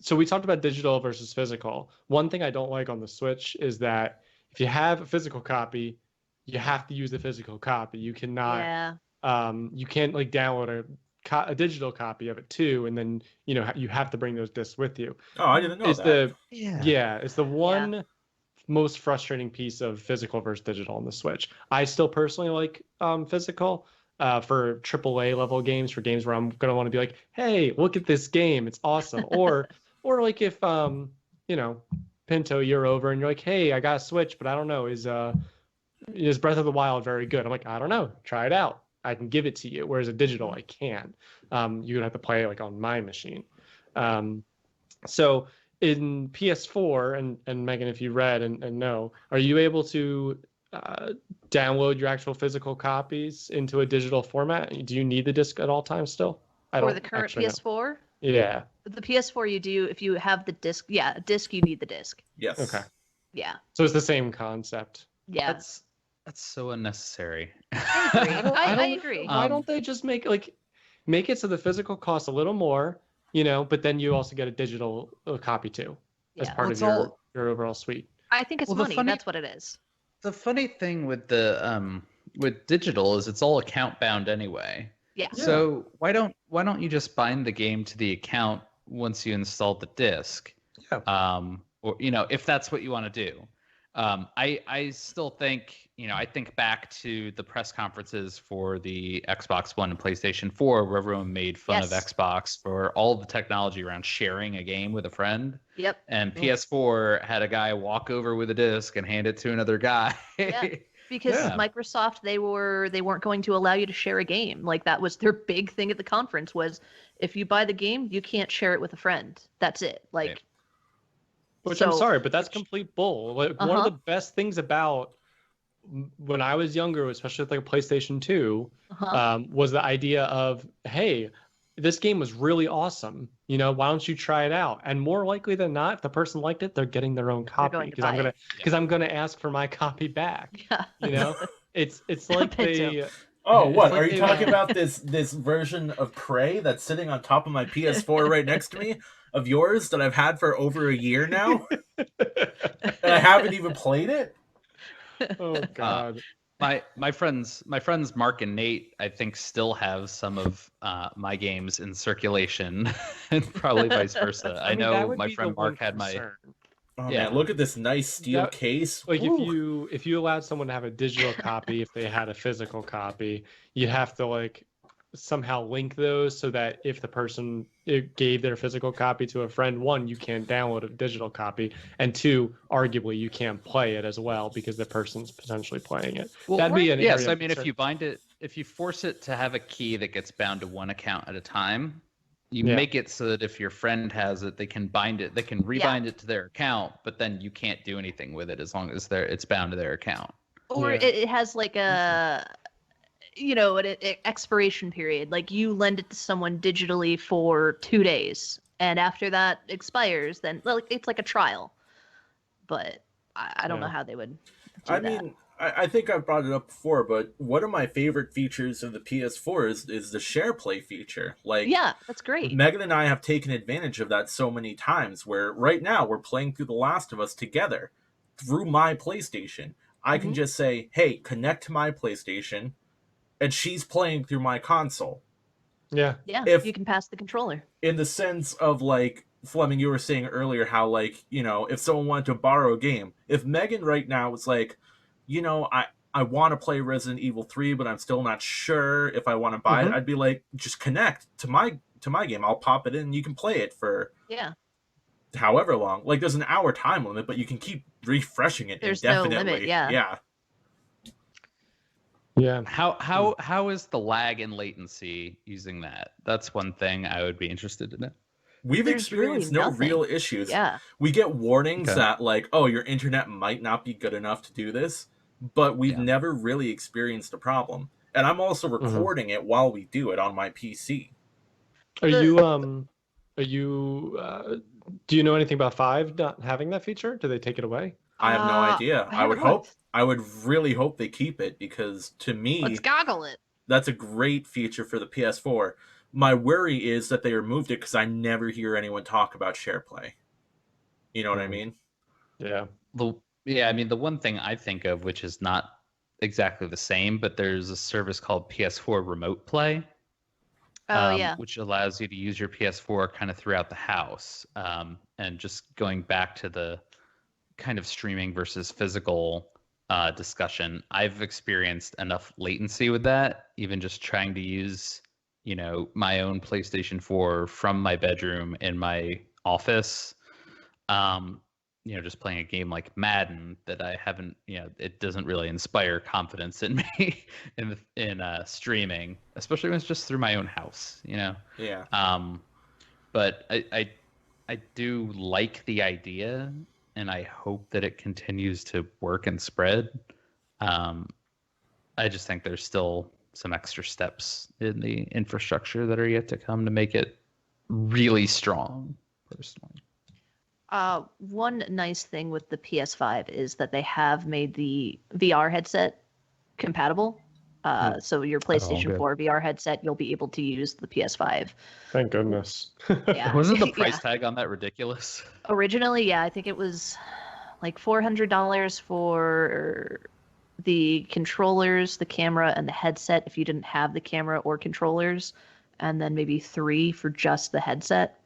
so we talked about digital versus physical. One thing I don't like on the Switch is that if you have a physical copy, you have to use the physical copy. You cannot Yeah. you can't like download a digital copy of it too, and then you have to bring those discs with you. Oh, I didn't know It's that. it's the one most frustrating piece of physical versus digital on the Switch. I still personally like physical for AAA level games, for games where I'm gonna want to be like, hey, look at this game, it's awesome. or like if Pinto, you're over and you're like, hey, I got a Switch, but I don't know, is Breath of the Wild very good? I'm like, I don't know, try it out. I can give it to you. Whereas a digital, I can't. You would have to play like on my machine. So in PS4, and Megan, if you read and know, are you able to download your actual physical copies into a digital format? Do you need the disc at all times still? For the current actually know. PS4? Yeah. The PS4 you do, if you have the disc, a disc, you need the disc. Yes. Okay. Yeah. So it's the same concept. Yeah. That's so unnecessary. I agree. Why don't they just make it so the physical costs a little more, but then you also get a digital copy too as Yeah. part Well, of your overall suite. I think it's Well, the money. funny- That's what it is. The funny thing with the with digital is it's all account bound anyway. Yeah. So why don't you just bind the game to the account once you install the disc? Yeah. Or if that's what you want to do. I still think I think back to the press conferences for the Xbox One and PlayStation 4 where everyone made fun of Yes. Xbox for all the technology around sharing a game with a friend. Yep. And PS4 had a guy walk over with a disc and hand it to another guy. Yeah. Because Yeah. Microsoft, they weren't going to allow you to share a game. Like that was their big thing at the conference was if you buy the game, you can't share it with a friend. That's it. Like Right. Which I'm so- sorry, but that's complete bull. Like, one of Uh-huh. the best things about when I was younger, especially with like a PlayStation 2, was the idea of, hey, this game was really awesome. You know, why don't you try it out? And more likely than not, if the person liked it, they're getting their own copy because I'm gonna ask for my copy back. Yeah. You know, it's like they. Oh, what? like Are you talking about this version of Prey that's sitting on top of my PS4 right next to me, of yours, that I've had for over a year now? And I haven't even played it? Oh God. My friends Mark and Nate, I think, still have some of my games in circulation, and probably vice versa. I mean, that know would my be friend the one Mark had my. concern. Oh Yeah. man, look at this nice steel case. Like Woo. if you allowed someone to have a digital copy, if they had a physical copy, you'd have to like somehow link those so that if the person gave their physical copy to a friend, one, you can't download a digital copy, and two, arguably you can't play it as well because the person's potentially playing it. Well, That'd be an yes. area I of mean, if concern. you bind it, if you force it to have a key that gets bound to one account at a time, you Yeah. make it so that if your friend has it, they can bind it, they can rebind it to their account, but then you can't do anything with it as long as it's bound to their account. Or Yeah. it has like an expiration period. Like you lend it to someone digitally for 2 days, and after that expires, then it's like a trial. But I don't know how they would do I that. mean, I think I've brought it up before, but one of my favorite features of the PS4 is the share play feature. Like, yeah, that's great. Megan and I have taken advantage of that so many times, where right now we're playing through The Last of Us together through my PlayStation. I can just say, hey, connect to my PlayStation, and she's playing through my console. Yeah. Yeah, if- you can pass the controller. In the sense of, like, Fleming, you were saying earlier how, like, you know, if someone wanted to borrow a game, if Megan right now was like, you know, I want to play Resident Evil 3, but I'm still not sure if I want to buy it, I'd be like, just connect to my game. I'll pop it in and you can play it for however long. Like, there's an hour time limit, but you can keep refreshing it There's no indefinitely. limit, yeah. Yeah. How is the lag and latency using that? That's one thing I would be interested in. We've There's experienced really no nothing. real issues. Yeah. We get warnings Okay. that, like, oh, your internet might not be good enough to do this, but we've never really experienced a problem. And I'm also recording it while we do it on my PC. Are you do you know anything about 5 not having that feature? Do they take it away? I have no idea. I haven't I would really hope they keep it, because to me, Let's goggle it. that's a great feature for the PS4. My worry is that they removed it because I never hear anyone talk about SharePlay. You know what I mean? Yeah. I mean, the one thing I think of, which is not exactly the same, but there's a service called PS4 Remote Play. Which allows you to use your PS4 kind of throughout the house. And just going back to the kind of streaming versus physical discussion, I've experienced enough latency with that, even just trying to use, you know, my own PlayStation 4 from my bedroom in my office. You know, just playing a game like Madden that I haven't, you know, it doesn't really inspire confidence in me in streaming, especially when it's just through my own house, you know? Yeah. But I do like the idea, and I hope that it continues to work and spread. I just think there's still some extra steps in the infrastructure that are yet to come to make it really strong, personally. One nice thing with the PS5 is that they have made the VR headset compatible. So your PlayStation 4 VR headset, you'll be able to use the PS5. Thank goodness. Yeah. Wasn't the price tag on that ridiculous? Originally, yeah, I think it was like $400 for the controllers, the camera, and the headset if you didn't have the camera or controllers, and then maybe $3 for just the headset.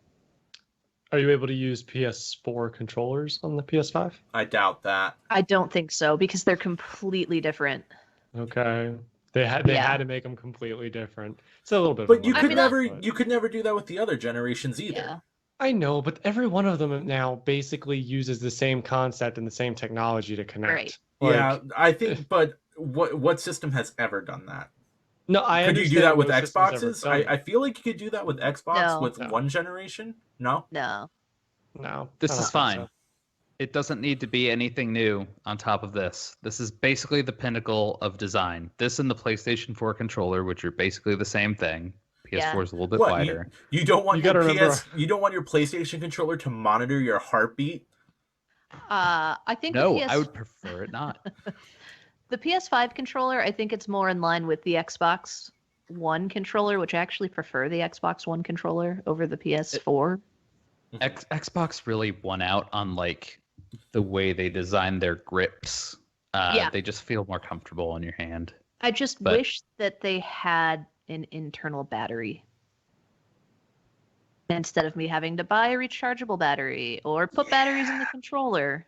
Are you able to use PS4 controllers on the PS5? I doubt that. I don't think so, because they're completely different. Okay. They had to make them completely different. It's a little bit. But you could you could never do that with the other generations either. Yeah. I know, but every one of them now basically uses the same concept and the same technology to connect. Right. Yeah, I think. But what system has ever done that? No, I could you do that with no system's ever Xboxes? done it. I feel like you could do that with Xbox No. with No. one generation. No. No. No. This I don't is think fine. so. it doesn't need to be anything new on top of this. This is basically the pinnacle of design. This and the PlayStation 4 controller, which are basically the same thing. PS4 is a little bit wider. You don't want You your gotta remember- you don't want your PlayStation controller to monitor your heartbeat? I think No, the I would prefer it not. The PS5 controller, I think it's more in line with the Xbox One controller, which I actually prefer the Xbox One controller over the PS4. Xbox really won out on like the way they design their grips. They just feel more comfortable in your hand. I just wish that they had an internal battery instead of me having to buy a rechargeable battery or put batteries in the controller.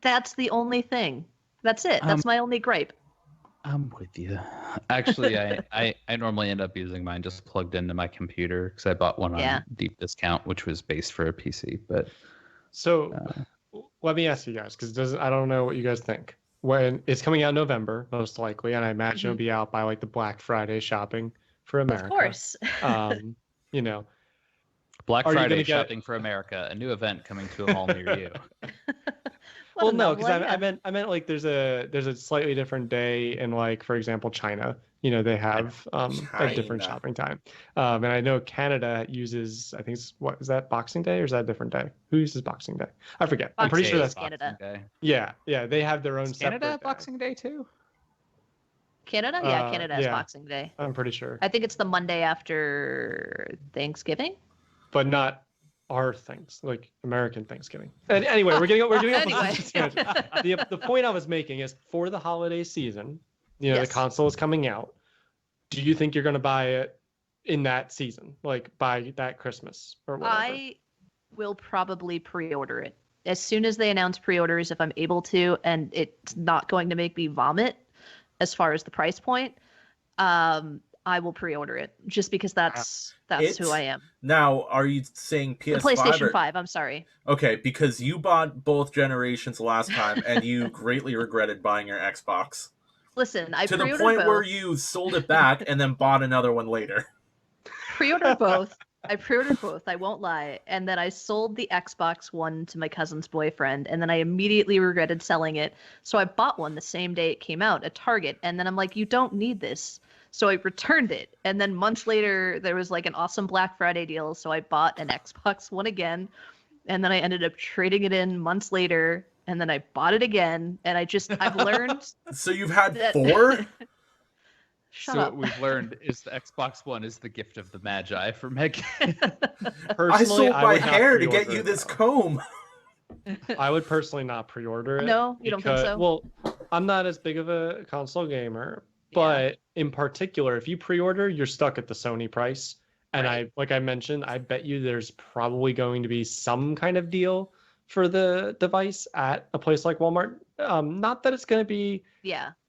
That's the only thing. That's it. That's my only gripe. I'm with you. Actually, I normally end up using mine just plugged into my computer because I bought one on deep discount, which was based for a PC. But so let me ask you guys, because I don't know what you guys think. When it's coming out in November, most likely, and I imagine it'll be out by like the Black Friday shopping for America. Of course. You know, Black Friday shopping for America, a new event coming to a mall near you. Well, no, because I meant like there's a slightly different day in, like, for example, China. You know, they have a different shopping time. And I know Canada uses, I think what is that, Boxing Day, or is that a different day? Who uses Boxing Day? I forget. I'm pretty sure that's Canada. Day. Yeah, they have their own separate Canada day. Boxing Day too. Canada? Yeah, Canada has Boxing Day. I'm pretty sure. I think it's the Monday after Thanksgiving. But not our things, like American Thanksgiving. And anyway, we're getting up. The point I was making is, for the holiday season, you know, the console is coming out. Do you think you're going to buy it in that season, like by that Christmas or whatever? I will probably pre-order it as soon as they announce pre-orders, if I'm able to, and it's not going to make me vomit as far as the price point. I will pre-order it just because that's who I am. Now, are you saying PS5? The PlayStation 5, I'm sorry. Okay, because you bought both generations last time and you greatly regretted buying your Xbox. Listen, I to pre-ordered the point both. where you sold it back and then bought another one later. Pre-ordered both. I pre-ordered both, I won't lie. And then I sold the Xbox One to my cousin's boyfriend, and then I immediately regretted selling it. So I bought one the same day it came out at Target, and then I'm like, you don't need this. So I returned it, and then months later, there was like an awesome Black Friday deal, so I bought an Xbox One again, and then I ended up trading it in months later, and then I bought it again, and I've learned... So you've had 4? Shut up. What we've learned is the Xbox One is the gift of the Magi for Megan. I sold my hair to get you this comb. I would personally not pre-order it. No, you don't think so? Well, I'm not as big of a console gamer. But in particular, if you pre-order, you're stuck at the Sony price. And like I mentioned, I bet you there's probably going to be some kind of deal for the device at a place like Walmart. Not that it's going to be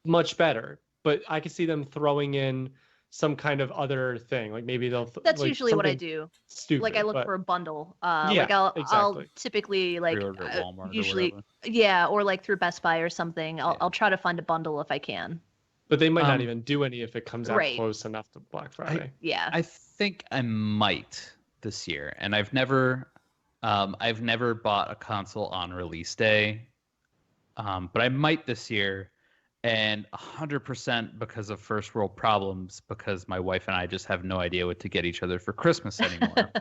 much better, but I could see them throwing in some kind of other thing. Like maybe they'll... That's usually what I do. Stupid. Like I look for a bundle. Yeah, I'll typically like Pre-order at Walmart usually or whatever. or like through Best Buy or something. I'll try to find a bundle if I can. But they might not even do any if it comes out close enough to Black Friday. I think I might this year, and I've never bought a console on release day, but I might this year, and 100% because of first world problems, because my wife and I just have no idea what to get each other for Christmas anymore.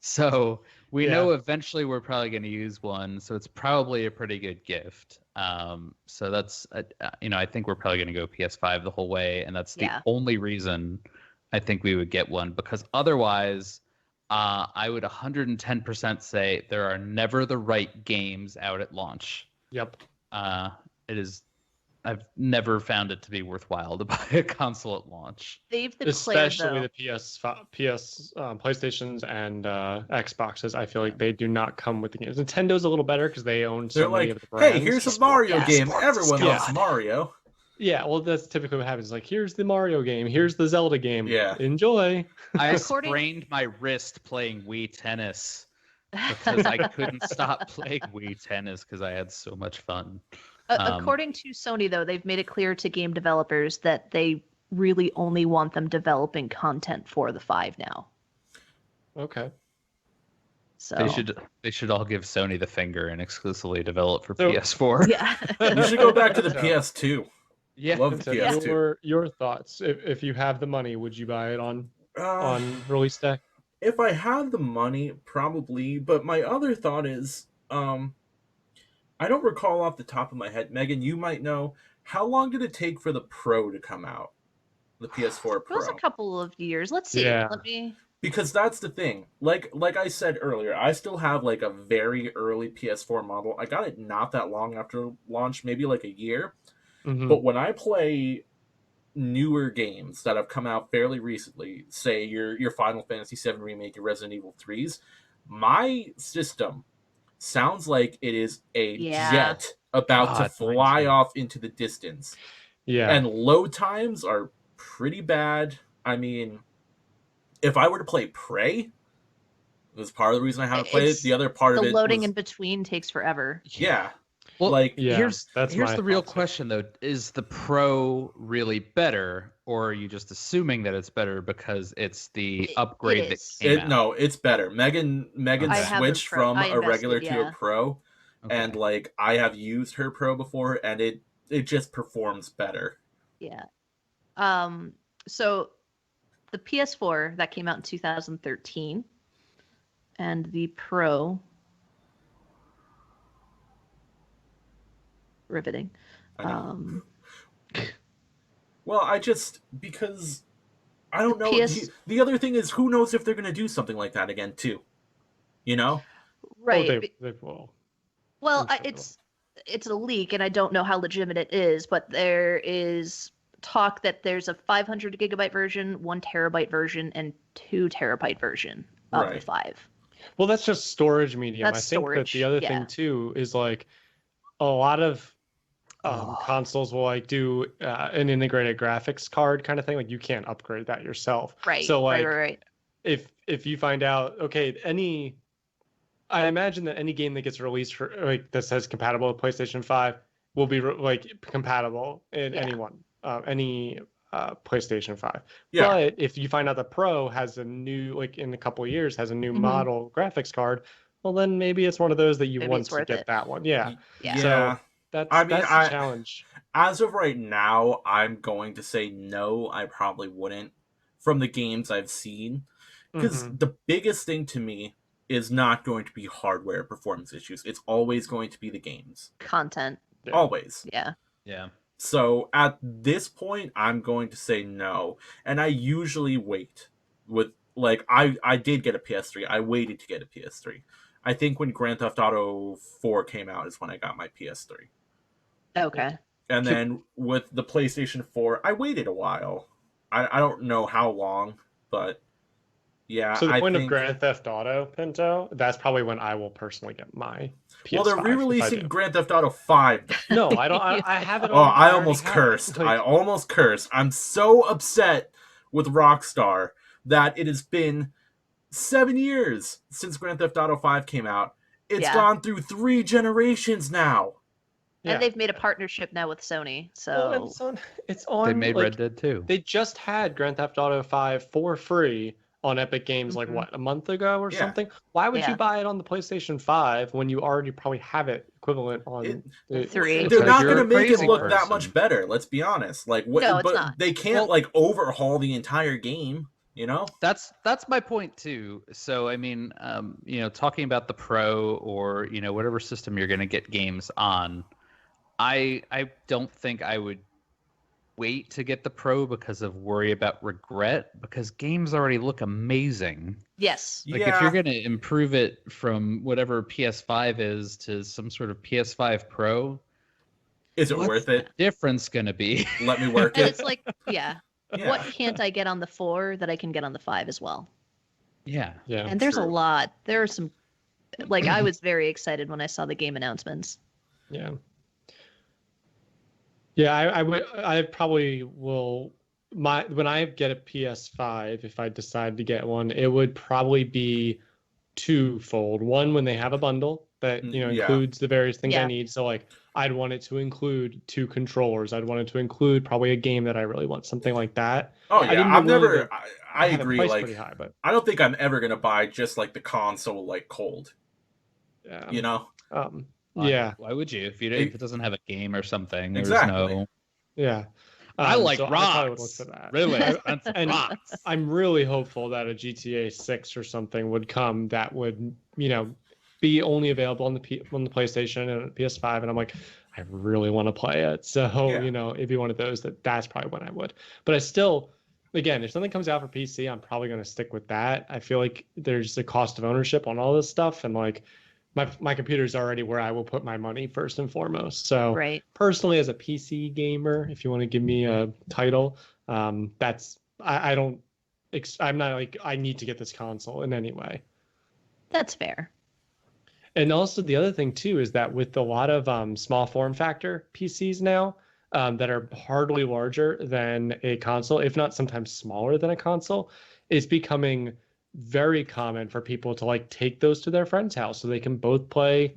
So we know eventually we're probably going to use one, so it's probably a pretty good gift. So that's I think we're probably going to go PS5 the whole way, and that's the only reason I think we would get one, because otherwise I would 110% say there are never the right games out at launch. Yep. I've never found it to be worthwhile to buy a console at launch. They've declared, especially the PlayStations and Xboxes. I feel like they do not come with the games. Nintendo's a little better because they own so many of the brands. Hey, here's a Mario game. Everyone loves Mario. Yeah, well, that's typically what happens. Like, here's the Mario game. Here's the Zelda game. Yeah. Enjoy. I sprained my wrist playing Wii Tennis because I couldn't stop playing Wii Tennis because I had so much fun. According to Sony, though, they've made it clear to game developers that they really only want them developing content for the 5 now. Okay. So They should all give Sony the finger and exclusively develop for So- PS4. yeah. You should go back to the So- PS2. Yeah. Love the So PS2. your thoughts? If you have the money, would you buy it on Uh, release day? if I have the money, probably. But my other thought is, I don't recall off the top of my head. Megan, you might know. How long did it take for the Pro to come out? The PS4 It was a Pro. couple of years. Let's see. Yeah. Let me. Because that's the thing. Like I said earlier, I still have like a very early PS4 model. I got it not that long after launch, maybe like a year. Mhm. But when I play newer games that have come out fairly recently, say your Final Fantasy VII Remake, your Resident Evil 3s, my system sounds like it is a Yeah. jet about to God, mine fly too. off into the distance. Yeah. And load times are pretty bad. I mean, if I were to play Prey, it was part of the reason I haven't played it. It's- The other part The of it loading was, in between takes forever. yeah. Well, Like, Yeah, here's that's here's my the real thoughts. question though: is the Pro really better, or are you just assuming that it's better because it's the It upgrade that is. came out? No, it's better. Megan I have a switched Pro. from I a regular invested, to a yeah. Pro, Okay. and like I have used her Pro before, and it just performs better. Yeah. So the PS4 that came out in 2013 and the Pro riveting. I know. Um Well, because I don't The know. PS The other thing is, who knows if they're going to do something like that again too? You know? right. Oh, be- they will. Well, I'm sure they it's a leak, and I don't know how legitimate it is, but there is talk that there's a 500 gigabyte version, 1 terabyte version, and 2 terabyte version of the Right. 5. Well, that's just storage medium. That's I think that storage, the other yeah. thing too is like a lot of Oh. consoles will like do an integrated graphics card kind of thing. Like you can't upgrade that yourself. Right. So like right. if you find out, okay, I imagine that any game that gets released for like that says compatible with PlayStation 5 will be like compatible in Yeah. any PlayStation 5. Yeah. But if you find out the Pro has a new, like in a couple of years, has a new Mhm. model graphics card, well then maybe it's one of those that you Maybe want it's to worth get it. that one. Yeah. Yeah. So that's I mean, that's the challenge. As of right now, I'm going to say no. I probably wouldn't, from the games I've seen, because Mhm. the biggest thing to me is not going to be hardware performance issues. It's always going to be the games. Content. Yeah. Always. Yeah. Yeah. So at this point, I'm going to say no. And I usually wait with, like, I did get a PS3. I waited to get a PS3. I think when Grand Theft Auto 4 came out is when I got my PS3. Okay. And then with the PlayStation 4, I waited a while. I don't know how long, but yeah. So the I point think, of Grand Theft Auto, Pinto, that's probably when I will personally get my PS5. well, they're if I re-releasing do. Grand Theft Auto 5. No, I don't. I have it. Oh, on, I already almost have it. cursed. Like, I almost cursed. I'm so upset with Rockstar that it has been 7 years since Grand Theft Auto 5 came out. It's Yeah. gone through 3 generations now. And they've made a partnership now with Sony. So Well, it's on. They made like, Red Dead too. They just had Grand Theft Auto 5 for free on Epic Games, like Mhm. what, a month ago or Yeah. something? Why would Yeah. you buy it on the PlayStation 5 when you already probably have it equivalent on It- the 3? It's They're like not you're going to a make it crazy look that person. much better. Let's be honest. Like, what? No, it's but not. they can't Well- like overhaul the entire game. You know? That's my point too. So I mean, talking about the Pro or whatever system you're going to get games on, I don't think I would wait to get the Pro because of worry about regret, because games already look amazing. yes. Like if you're going to improve it from whatever PS5 is to some sort of PS5 Pro, Is it what's worth it? the difference going to be? Let me work And it. it's like, yeah. Yeah. What can't I get on the 4 that I can get on the 5 as well? Yeah. yeah. And there's a true. lot. There are some, like, I was very excited when I saw the game announcements. Yeah. Yeah, I probably will when I get a PS5, if I decide to get one, it would probably be twofold. One, when they have a bundle that, Yeah. includes the various things I Yeah. need. So like I'd want it to include 2 controllers. I'd want it to include probably a game that I really want, something like that. Oh I yeah, didn't I've really never. go- I have it agree. priced Like, pretty high, but I don't think I'm ever gonna buy just like the console like cold. yeah. You know? Yeah. Why would you if it doesn't have a game or something? There's Exactly. no. Yeah. I like so rocks. I probably would look for that. Really expensive and rocks. I'm really hopeful that a GTA 6 or something would come that would, be only available on the PlayStation and PS5. And I'm like, I really want to play it. So, Yeah. it'd be one of those that's probably when I would. But I still, again, if something comes out for PC, I'm probably going to stick with that. I feel like there's a cost of ownership on all this stuff. And like, my computer's already where I will put my money first and foremost. So Right. personally, as a PC gamer, if you want to give me a title, that's I don't I'm not like I need to get this console in any way. That's fair. And also the other thing too is that with a lot of small form factor PCs now that are hardly larger than a console, if not sometimes smaller than a console, it's becoming very common for people to like take those to their friend's house so they can both play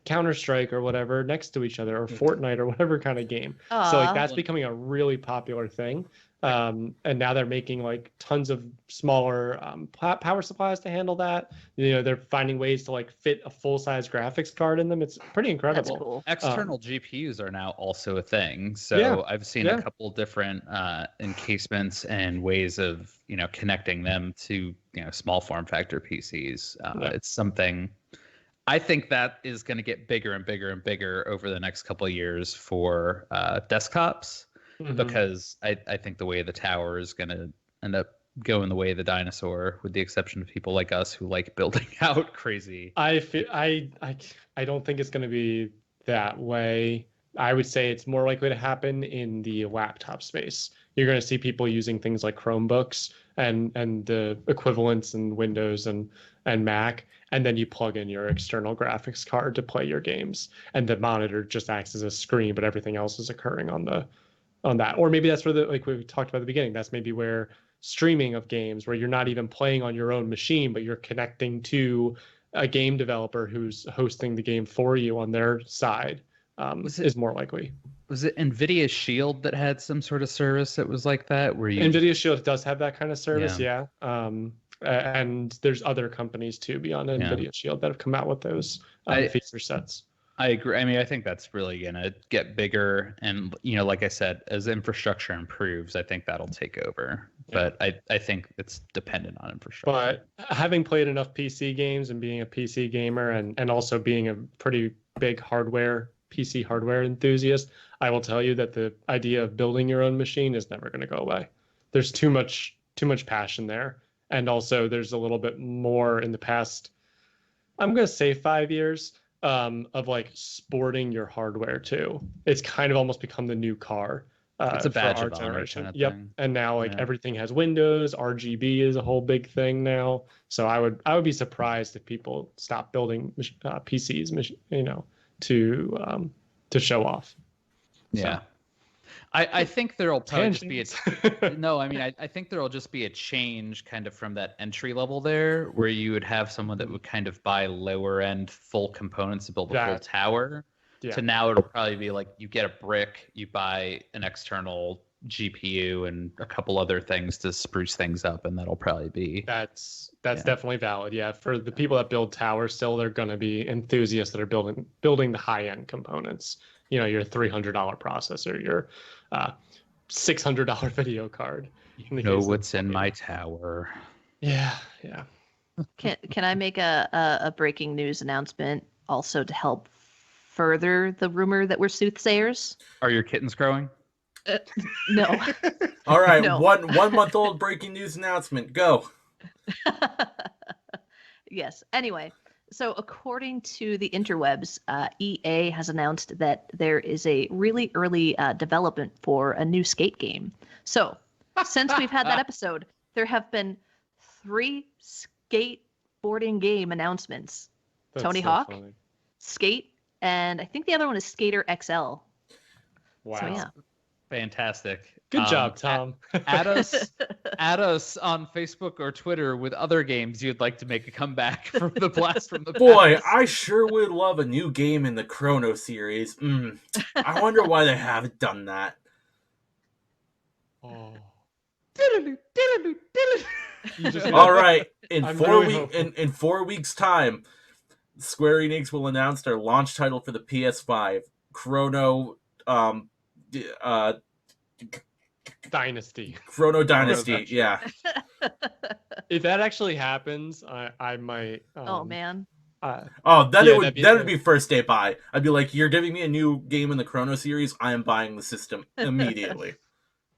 Counter-Strike or whatever next to each other, or Fortnite or whatever kind of game. So like that's becoming a really popular thing. And now they're making like tons of smaller power supplies to handle that. They're finding ways to like fit a full-size graphics card in them. It's pretty incredible. That's cool. External GPUs are now also a thing. So Yeah, I've seen a couple different encasements and ways of connecting them to small form factor PCs. It's something. I think that is going to get bigger and bigger and bigger over the next couple of years for desktops, because I think the way the tower is going to end up going the way of the dinosaur, with the exception of people like us who like building out crazy. I don't think it's going to be that way. I would say it's more likely to happen in the laptop space. You're going to see people using things like Chromebooks and the equivalents in Windows and Mac, and then you plug in your external graphics card to play your games, and the monitor just acts as a screen, but everything else is occurring on that. Or maybe that's where like we talked about at the beginning, that's maybe where streaming of games, where you're not even playing on your own machine, but you're connecting to a game developer who's hosting the game for you on their side, is more likely. Was it NVIDIA Shield that had some sort of service that was like that? Where NVIDIA Shield does have that kind of service, yeah. And there's other companies too beyond NVIDIA Shield that have come out with those feature sets. I agree. I mean, I think that's really going to get bigger. And, like I said, as infrastructure improves, I think that'll take over. Yeah. But I think it's dependent on infrastructure. But having played enough PC games and being a PC gamer and also being a pretty big PC hardware enthusiast, I will tell you that the idea of building your own machine is never going to go away. There's too much passion there. And also there's a little bit more in the past, I'm going to say 5 years, of like sporting your hardware too. It's kind of almost become the new car. It's a badge of honor generation. kind of Yep. thing. And now like everything has Windows, RGB is a whole big thing now. So I would be surprised if people stop building PCs, to show off. Yeah. So. I think there'll probably just be I think there'll just be a change kind of from that entry level there, where you would have someone that would kind of buy lower end full components to build a full tower. Yeah. To now it'll probably be like you get a brick, you buy an external GPU and a couple other things to spruce things up, and that'll probably be that's definitely valid. Yeah, for the people that build towers, still they're going to be enthusiasts that are building the high end components. Your $300 processor, your $600 video card. What's in my tower? Yeah. Can I make a breaking news announcement also to help further the rumor that we're soothsayers? Are your kittens growing? No. All right, no. one month old breaking news announcement. Go. Yes. Anyway. So according to the interwebs, EA has announced that there is a really early development for a new skate game. So since we've had that episode, there have been 3 skateboarding game announcements. That's Tony so Hawk, funny. Skate, and I think the other one is Skater XL. Wow. So, yeah. Fantastic. Good job, Tom. Add us on Facebook or Twitter with other games you'd like to make a comeback from the blast from the past. Boy, I sure would love a new game in the Chrono series. I wonder why they haven't done that. Oh. You just All right, in I'm 4 really weeks, hopeful. in 4 weeks' time, Square Enix will announce their launch title for the PS5, Chrono, uh, Dynasty. Chrono Chrono Dynasty. Adventure. Yeah. If that actually happens, I might. Oh man. Oh, then Yeah, it would that'd be- then it'd be first day buy. I'd be like, you're giving me a new game in the Chrono series. I am buying the system immediately.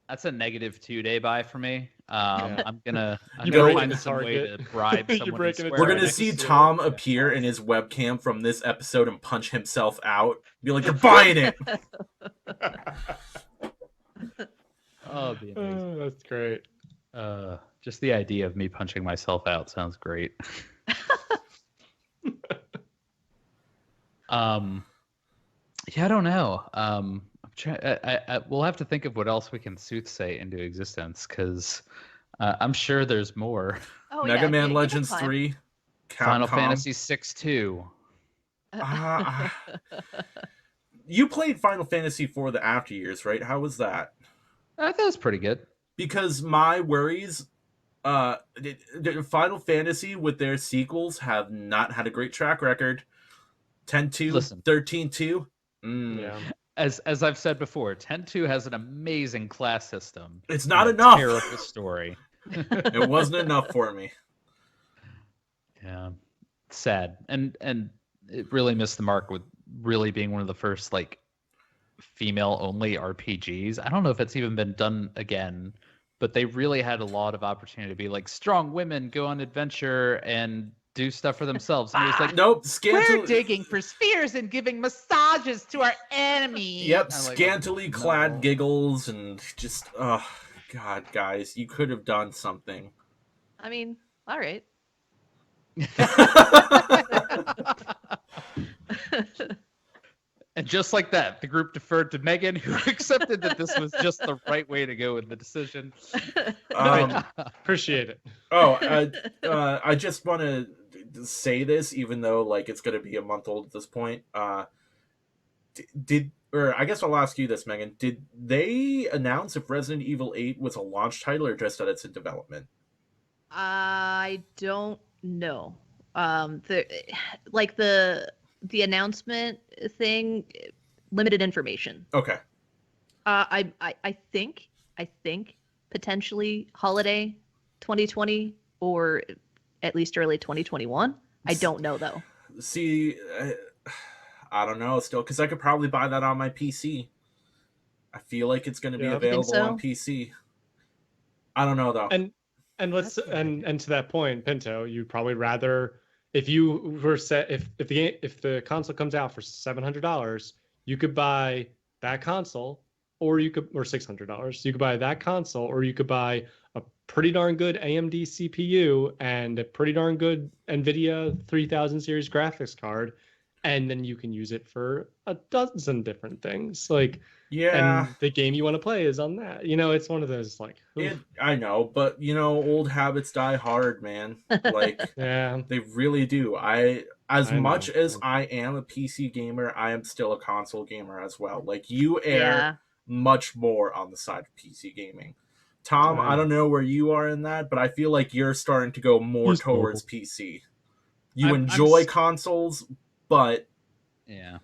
That's a negative 2-day buy for me. Yeah. I'm gonna You break find the some way target. to bribe You're someone. breaking the We're gonna target. see Yeah. Tom appear in his webcam from this episode and punch himself out. Be like, you're buying it. Oh, it'd be amazing. That's great. Just the idea of me punching myself out sounds great. Yeah, I don't know. I'm trying. We'll have to think of what else we can soothsay into existence, because I'm sure there's more. Oh Mega yeah. Man give it Legends time. 3, Final Capcom. Fantasy 6-2. You played Final Fantasy for the after years, right? How was that? I thought it was pretty good. Because my worries, Final Fantasy with their sequels have not had a great track record. 10-2, Listen. 13-2. Yeah. As I've said before, 10-2 has an amazing class system. It's not and a enough. Terrible story. It wasn't enough for me. Yeah, sad, and it really missed the mark with really being one of the first like female-only RPGs. I don't know if it's even been done again, but they really had a lot of opportunity to be like strong women go on adventure and do stuff for themselves. And it was like, Nope, we're digging for spheres and giving massages to our enemy. Yep, I'm like, scantily no. clad giggles and just, oh, God, guys, you could have done something. I mean, all right. And just like that, the group deferred to Megan, who accepted that this was just the right way to go in the decision. Appreciate it. I just want to say this, even though like it's going to be a month old at this point. I guess I'll ask you this, Megan. Did they announce if Resident Evil 8 was a launch title or just that it's in development? I don't know. The announcement thing, limited information. Okay. I think potentially holiday 2020 or at least early 2021. I don't know though. See, I don't know still, because I could probably buy that on my PC. I feel like it's going to be Yeah. available so? on PC. I don't know though. And let's and to that point, Pinto, you'd probably rather if you were set if the console comes out for $700, you could buy that console, or $600. You could buy that console, or you could buy a pretty darn good AMD CPU and a pretty darn good NVIDIA 3000 series graphics card, and then you can use it for a dozen different things. Like, Yeah. and the game you want to play is on that. It's one of those like, oof. I know, but old habits die hard, man. Like, Yeah. they really do. As I much know. as I am a PC gamer, I am still a console gamer as well. Like, you err Yeah. much more on the side of PC gaming. Tom, I don't know where you are in that, but I feel like you're starting to go more He's towards mobile. PC. You I'm enjoy consoles, but Yeah.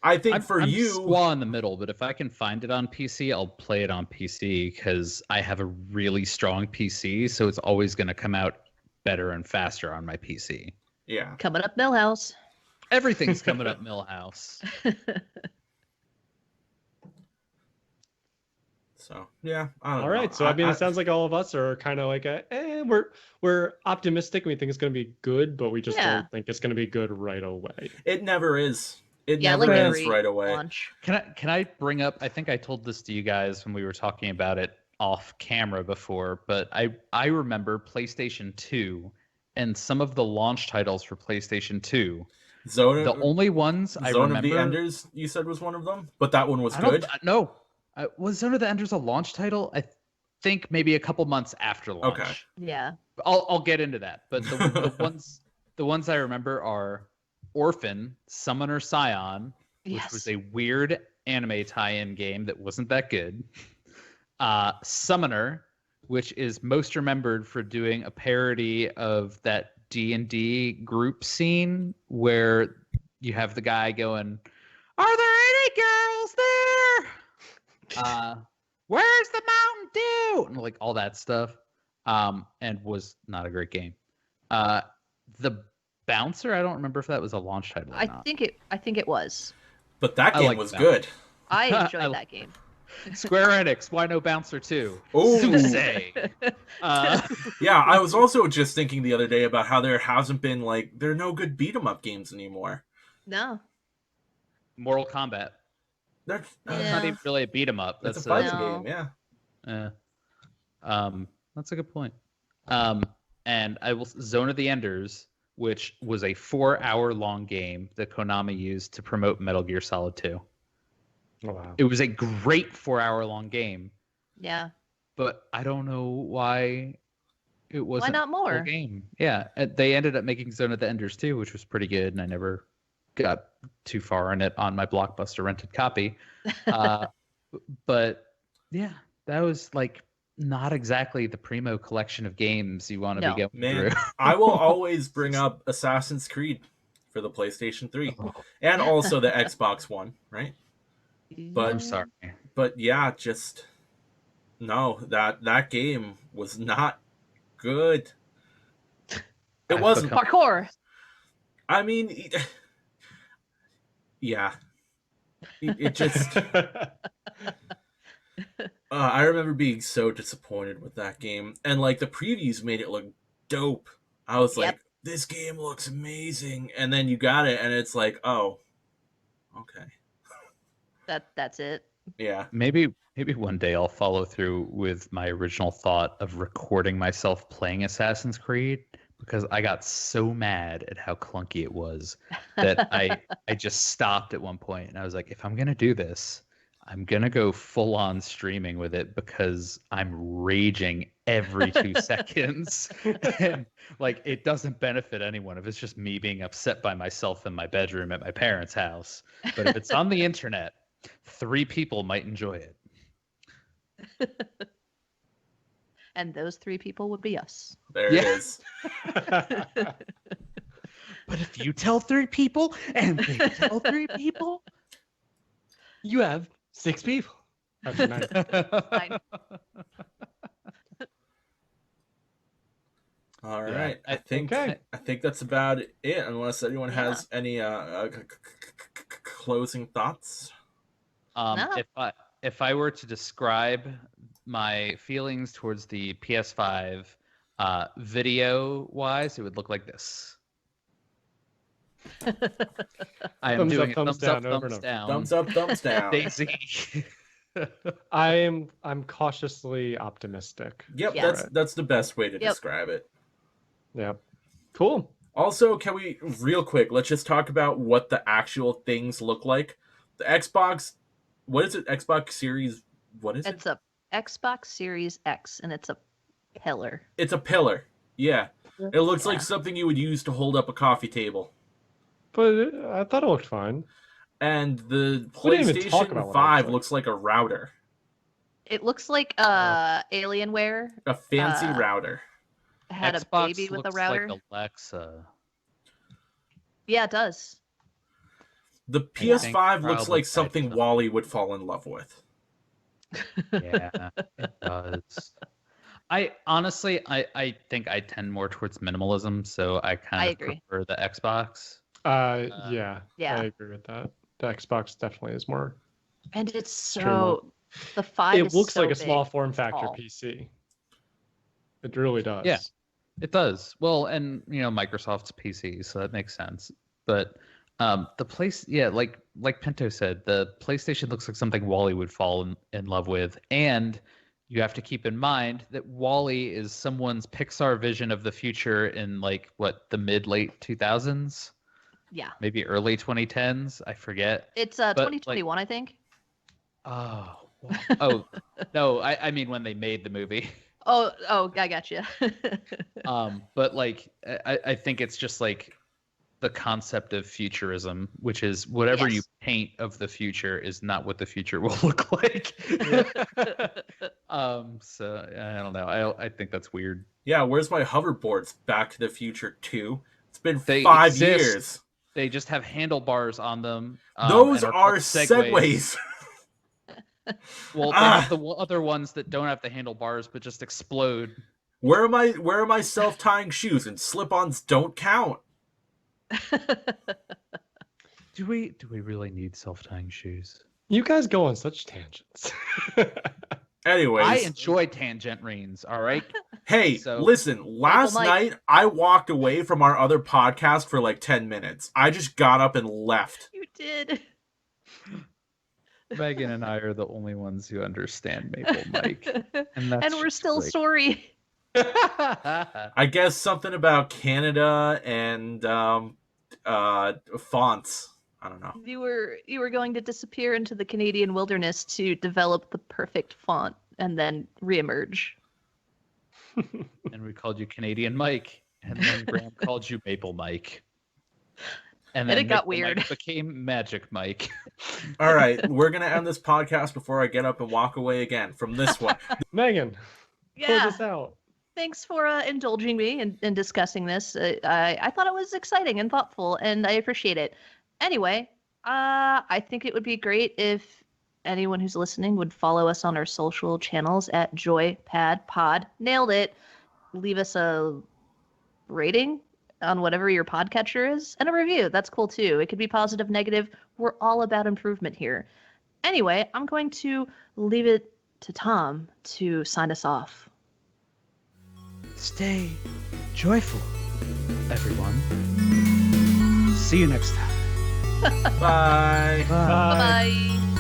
I think I'm for you, squaw in the middle, but if I can find it on PC, I'll play it on PC because I have a really strong PC, so it's always going to come out better and faster on my PC. yeah. Coming up, Millhouse. Everything's coming up Millhouse. So yeah, I don't All know. right. So I mean, it sounds like all of us are kind of like we're optimistic. We think it's going to be good, but we just Yeah. don't think it's going to be good right away. it never is. It Yeah, never like is every right away. launch. Can I bring up? I think I told this to you guys when we were talking about it off camera before, but I remember PlayStation 2 and some of the launch titles for PlayStation 2. Zone, The only ones I Zone remember. of the Enders, you said, was one of them, but that one was I don't- good. No, was Zone of the Enders a launch title? I think maybe a couple months after launch. Okay. Yeah. I'll get into that, but the ones I remember are Orphan, Summoner Scion, which Yes. was a weird anime tie-in game that wasn't that good. Summoner, which is most remembered for doing a parody of that D&D group scene where you have the guy going, "Are there any girls there? Where's the Mountain Dew?" And like all that stuff. And was not a great game. The Bouncer, I don't remember if that was a launch title or not. I think it was. But that game was good. I enjoyed that game. Square Enix, why no Bouncer 2? Ooh. Say. Yeah, I was also just thinking the other day about how there hasn't been there are no good beat 'em up games anymore. No. Mortal Kombat. That's Not even really a beat 'em up. That's That's a fighting game, yeah. That's a good point. And I will Zone of the Enders, which was a 4-hour-long game that Konami used to promote Metal Gear Solid 2. Oh, wow. It was a great 4-hour-long game. Yeah. But I don't know why it wasn't Why not a more? full game. Yeah, they ended up making Zone of the Enders too, which was pretty good, and I never got too far in it on my Blockbuster rented copy. But yeah, that was not exactly the primo collection of games you want to be going through. I will always bring up Assassin's Creed for the PlayStation 3 and also the Xbox One, right? But I'm sorry. But yeah, just no, that game was not good. It wasn't. Parkour. I mean, yeah. It just I remember being so disappointed with that game, and the previews made it look dope. I was like, this game looks amazing, and then you got it and it's like, oh, okay. That's it. Yeah. Maybe one day I'll follow through with my original thought of recording myself playing Assassin's Creed, because I got so mad at how clunky it was that I just stopped at one point, and I was like, if I'm gonna do this, I'm gonna go full on streaming with it, because I'm raging every 2 seconds. And it doesn't benefit anyone if it's just me being upset by myself in my bedroom at my parents' house. But if it's on the internet, 3 people might enjoy it. And those 3 people would be us. There it is. But if you tell 3 people and they tell 3 people, You have 6 people. That's nice. Fine. All Yeah, right. I think that's about it, unless anyone has any closing thoughts. No. If I were to describe my feelings towards the PS5 video wise, it would look like this. I am Thumbs doing up, thumbs down, over and thumbs over. down. Thumbs up, thumbs down. Daisy. I'm cautiously optimistic. Yep, Yeah. that's the best way to describe it. Yeah. Cool. Also, can we real quick, let's just talk about what the actual things look like. The Xbox, what is it? Xbox Series, what is it? It's a Xbox Series X, and it's a pillar. It's a pillar. Yeah. It looks like something you would use to hold up a coffee table. But I thought it looked fine. And the We didn't even talk PlayStation about what it 5 looks looks like a router. It looks like Alienware A fancy router. had Xbox a baby with a looks router. like Alexa. Yeah, it does. The think PS5 looks probably like something typed Wally would fall in love with. Yeah, it does. I honestly think I tend more towards minimalism, so I kind of agree. prefer the Xbox. Yeah. Yeah. I agree with that. The Xbox definitely is more. And it's True. the 5 It is looks so like a small big. form factor Tall. PC. It really does. Yeah. It does. Well, and Microsoft's PC, so that makes sense. But the place, like Pinto said, the PlayStation looks like something Wally would fall in love with, and you have to keep in mind that Wall-E is someone's Pixar vision of the future in the mid-late 2000s, Yeah. maybe early 2010s. I forget. It's 2021, I think. Oh, oh no! I mean when they made the movie. Oh, I got you. But I think it's just the concept of futurism, which is whatever you Yes. paint of the future is not what the future will look like. So I don't know. I think that's weird. Yeah, where's my hoverboards? Back to the Future 2. It's been They 5 exist. years. They just have handlebars on them. Those and are called segways. Well, they Ah. have the other ones that don't have the handlebars but just explode. Where are my self-tying shoes? And slip-ons don't count. Do we really need self-tying shoes? You guys go on such tangents. Anyways, I enjoy tangent reins, all right? hey, So- listen, last Mike. night I walked away from our other podcast for like 10 minutes. I just got up and left. You did. Megan and I are the only ones who understand Maple Mike. And that's And we're just still great. sorry. I guess something about Canada and fonts. I don't know. You were going to disappear into the Canadian wilderness to develop the perfect font and then reemerge. And we called you Canadian Mike. And then Graham called you Maple Mike. And it got Maple weird. Mike became Magic Mike. All right, we're going to end this podcast before I get up and walk away again from this one. Megan, close Yeah. us out. Thanks for indulging me in discussing this. I thought it was exciting and thoughtful, and I appreciate it. Anyway, I think it would be great if anyone who's listening would follow us on our social channels at JoyPad Pod. Nailed it. Leave us a rating on whatever your podcatcher is and a review. That's cool too. It could be positive, negative. We're all about improvement here. Anyway, I'm going to leave it to Tom to sign us off. Stay joyful, everyone. See you next time. Bye. Bye. Bye-bye.